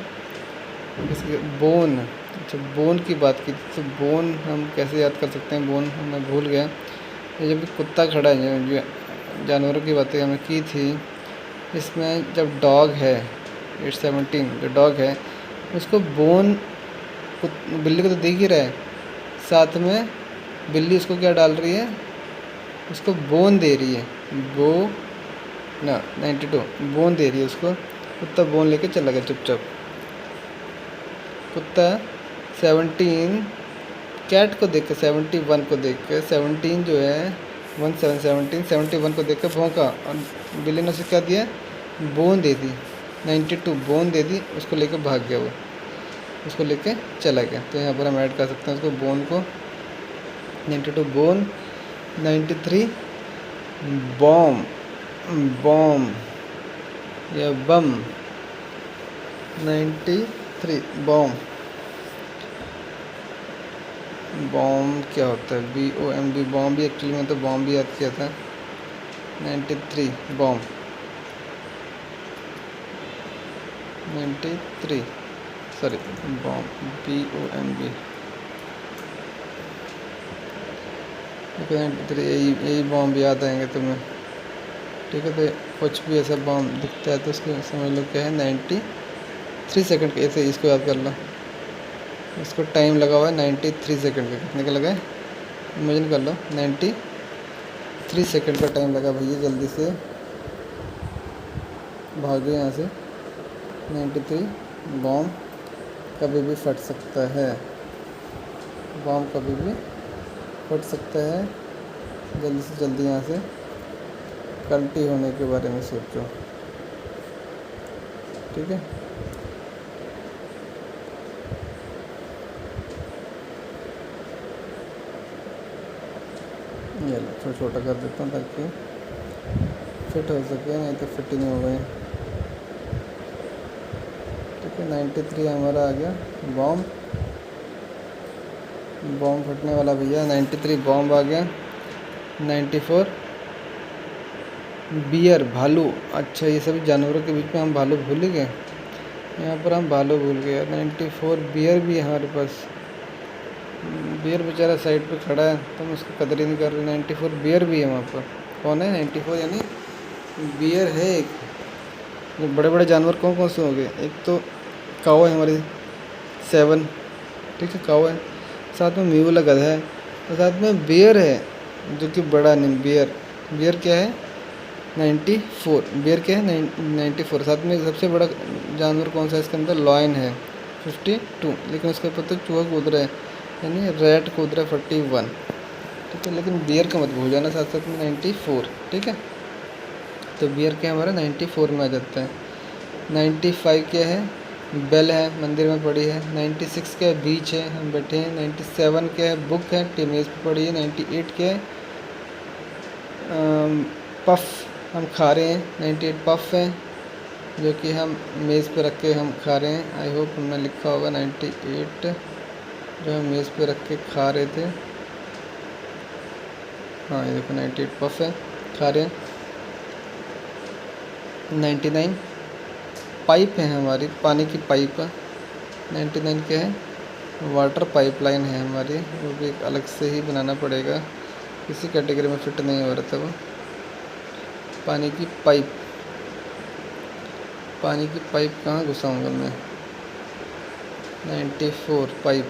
इसके बोन, अच्छा बोन की बात की थी, तो बोन हम कैसे याद कर सकते हैं, बोन मैं भूल गया, ये जब कुत्ता खड़ा है, जो जानवरों की बातें हमें की थी, इसमें जब डॉग है 817 जो डॉग है, उसको बोन, बिल्ली को तो देख ही रहा है, साथ में बिल्ली उसको क्या डाल रही है, उसको बोन दे रही है, बो ना 92 बोन दे रही है उसको, कुत्ता बोन लेके चला गया चुपचाप, कुत्ता 17 कैट को देख के, 71 को देख के, 17 जो है 17 71 को देख कर भौंका, और बिल्ली ने उसे क्या दिया, बोन दे दी, 92 बोन दे दी, उसको लेकर भाग गया, वो उसको लेके चला गया, तो यहाँ पर हम ऐड कर सकते हैं उसको, बोन को, 92 बोन, 93 बॉम, बॉम या बम, 93 बॉम, बॉम क्या होता है, BOMB, बॉम भी एक्चुअली में तो बॉम भी याद किया था, 93 बॉम, 93 सॉरी बॉम, BOMB, 93 यही बॉम्ब याद आएंगे तुम्हें, ठीक है। तो कुछ भी ऐसा बॉम्ब दिखता है तो उसको समझ लो क्या है, 93 सेकंड का, ऐसे इसको याद कर लो, इसको टाइम लगा हुआ है 93 सेकंड का, कितने का लगा है इमेजिन कर लो, 93 सेकंड का टाइम लगा भैया, जल्दी से भागो यहाँ से, 93 बॉम्ब कभी भी फट सकता है, बॉम्ब कभी भी फट सकता है, जल्दी से जल्दी यहाँ से कल्टी होने के बारे में सोचो, ठीक है। ये लो थोड़ा छोटा कर देता हूँ ताकि फिट हो सके, नहीं तो फिट ही नहीं होगा, ठीक है। 93 हमारा आ गया बॉम्ब, बॉम्ब फटने वाला भैया, 93 बॉम्ब आ गया, 94 बियर भालू, अच्छा ये सभी जानवरों के बीच में हम भालू भूल ही गए, यहाँ पर हम भालू भूल गए, 94 बियर भी है हमारे पास, बियर बेचारा साइड पे खड़ा है तो हम उसकी कदर ही नहीं कर रहे, 94 बियर भी है वहाँ पर, कौन है 94 यानी बियर है एक, जो बड़े बड़े जानवर कौन कौन से हो गए, एक तो काऊ है हमारी 7, ठीक है काऊ है, साथ में म्यूला गधा है, और साथ में बियर है जो कि बड़ा नहीं, बियर, बियर क्या है 94। बियर क्या है 94। साथ में सबसे बड़ा जानवर कौन सा है इसके अंदर, लॉयन है 52, लेकिन उसके ऊपर तो चूहा कूद रहा है, यानी रेड कूद रहा है 41, ठीक है। लेकिन बियर का मत भूल जाना साथ साथ में 94, ठीक है। तो बियर क्या हमारा 94 में आ जाता है। 95 क्या है, बेल है, मंदिर में पड़ी है। 96 क्या है, बीच है, हम बैठे हैं। 97 क्या है, बुक है, टेमेज पे पड़ी है। 98 क्या है, पफ, हम खा रहे हैं। 98 पफ है, जो कि हम मेज़ पे रख के हम खा रहे हैं। आई होप हमने लिखा होगा 98 जो हम मेज़ पे रख के खा रहे थे। हाँ ये देखो 98 पफ है, खा रहे हैं। 99 पाइप है हमारी, पानी की पाइप। 99 क्या है, वाटर पाइपलाइन है हमारी, वो भी एक अलग से ही बनाना पड़ेगा, किसी कैटेगरी में फिट नहीं हो रहा था वो। पानी की पाइप, पानी की पाइप कहाँ घुसाऊँगा मैं। 94 पाइप,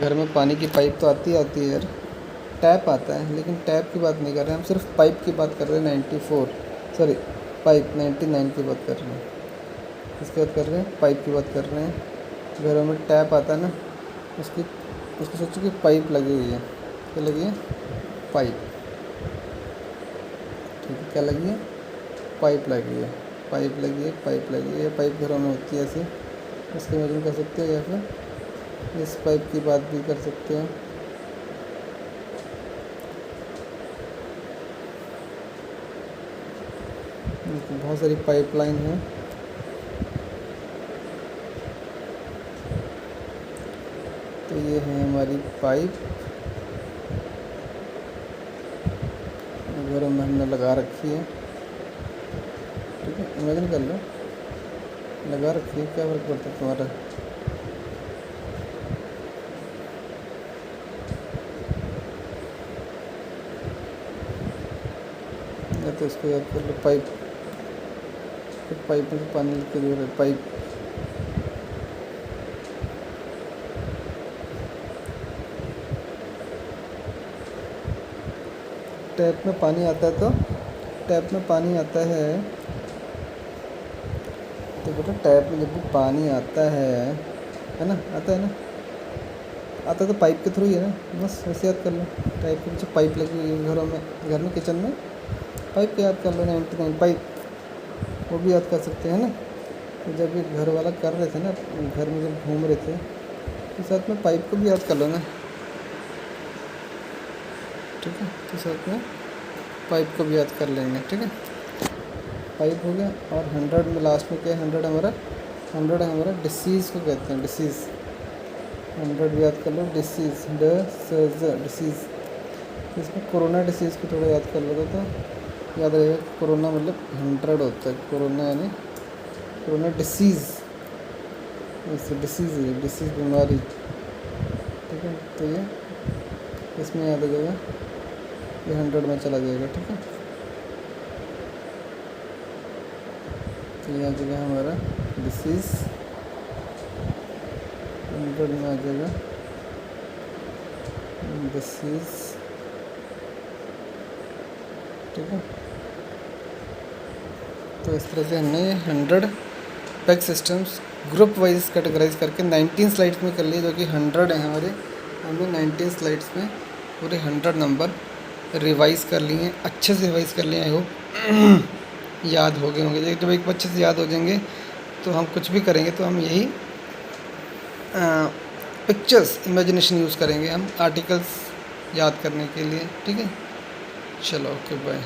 घर में पानी की पाइप तो आती है यार, टैप आता है, लेकिन टैप की बात नहीं कर रहे हैं हम, सिर्फ पाइप की बात कर रहे हैं। 94 सॉरी पाइप, 99 की बात कर रहे हैं, इसकी बात कर रहे हैं, पाइप की बात कर रहे हैं। घरों में टैप आता है ना, उसकी उसको सोचो कि पाइप लगी हुई है, क्या लगी है, पाइप, ठीक है। क्या लगी है, पाइप लगी है, पाइप लगी है, पाइप लगी है। पाइप घरों में होती है ऐसे, इसकी इमेजिन कर सकते हो, या फिर इस पाइप की बात भी कर सकते हो। बहुत सारी पाइपलाइन है, तो ये है हमारी पाइप, घरों में हमने लगा रखी है, ठीक है। इमेजिन कर लो, लगा रखी है, क्या फ़र्क पड़ता है तुम्हारा। या तो इसको याद कर लो, पाइप, फिर पाइप में से पानी के दूर है, पाइप। टैप में पानी आता है, तो टैप में पानी आता है, तो बेटा टैप में जब भी पानी आता है ना, आता है ना, आता तो पाइप के थ्रू ही है ना, बस वैसे याद कर लो। टैप के पीछे पाइप लगी हुई है घरों में, घर में किचन में पाइप के याद कर लो। 99 पाइप, वो भी याद कर सकते हैं ना। तो जब ये घर वाला कर रहे थे ना, घर में जब घूम रहे थे, तो साथ में पाइप को भी याद कर लो ना, ठीक है। तो साथ में पाइप को भी याद कर लेंगे, ठीक है। पाइप हो गया। और 100 में लास्ट में क्या है, 100 हमारा, 100 हमारा डिसीज़ को कहते हैं, डिसीज़। 100 भी याद कर लो, डिसीज़, डिसीज़। इसमें कोरोना डिसीज़ को थोड़ा याद कर लो, तो याद रहेगा। कोरोना मतलब 100 होता है, कोरोना यानी कोरोना डिसीज़, इससे डिसीज़ है, डिसीज़ बीमारी, ठीक है। तो ये इसमें याद आ जाएगा, ये 100 में चला जाएगा, ठीक है। तो ये आ जाएगा हमारा डिसीज़, 100 में आ जाएगा डिसीज़, ठीक है। तो इस तरह से हमने ये 100 pack systems group wise categorize करके 19 स्लाइड्स में कर लिए, जो कि 100 है हमारे। हमने 19 स्लाइड्स में पूरे 100 नंबर रिवाइज़ कर लिए, अच्छे से रिवाइज़ कर लिए। आई होप याद हो गए होंगे। जब एक अच्छे से याद हो जाएंगे तो हम कुछ भी करेंगे तो हम यही पिक्चर्स, इमेजिनेशन यूज़ करेंगे हम आर्टिकल्स याद करने के लिए, ठीक है। चलो ओके बाय।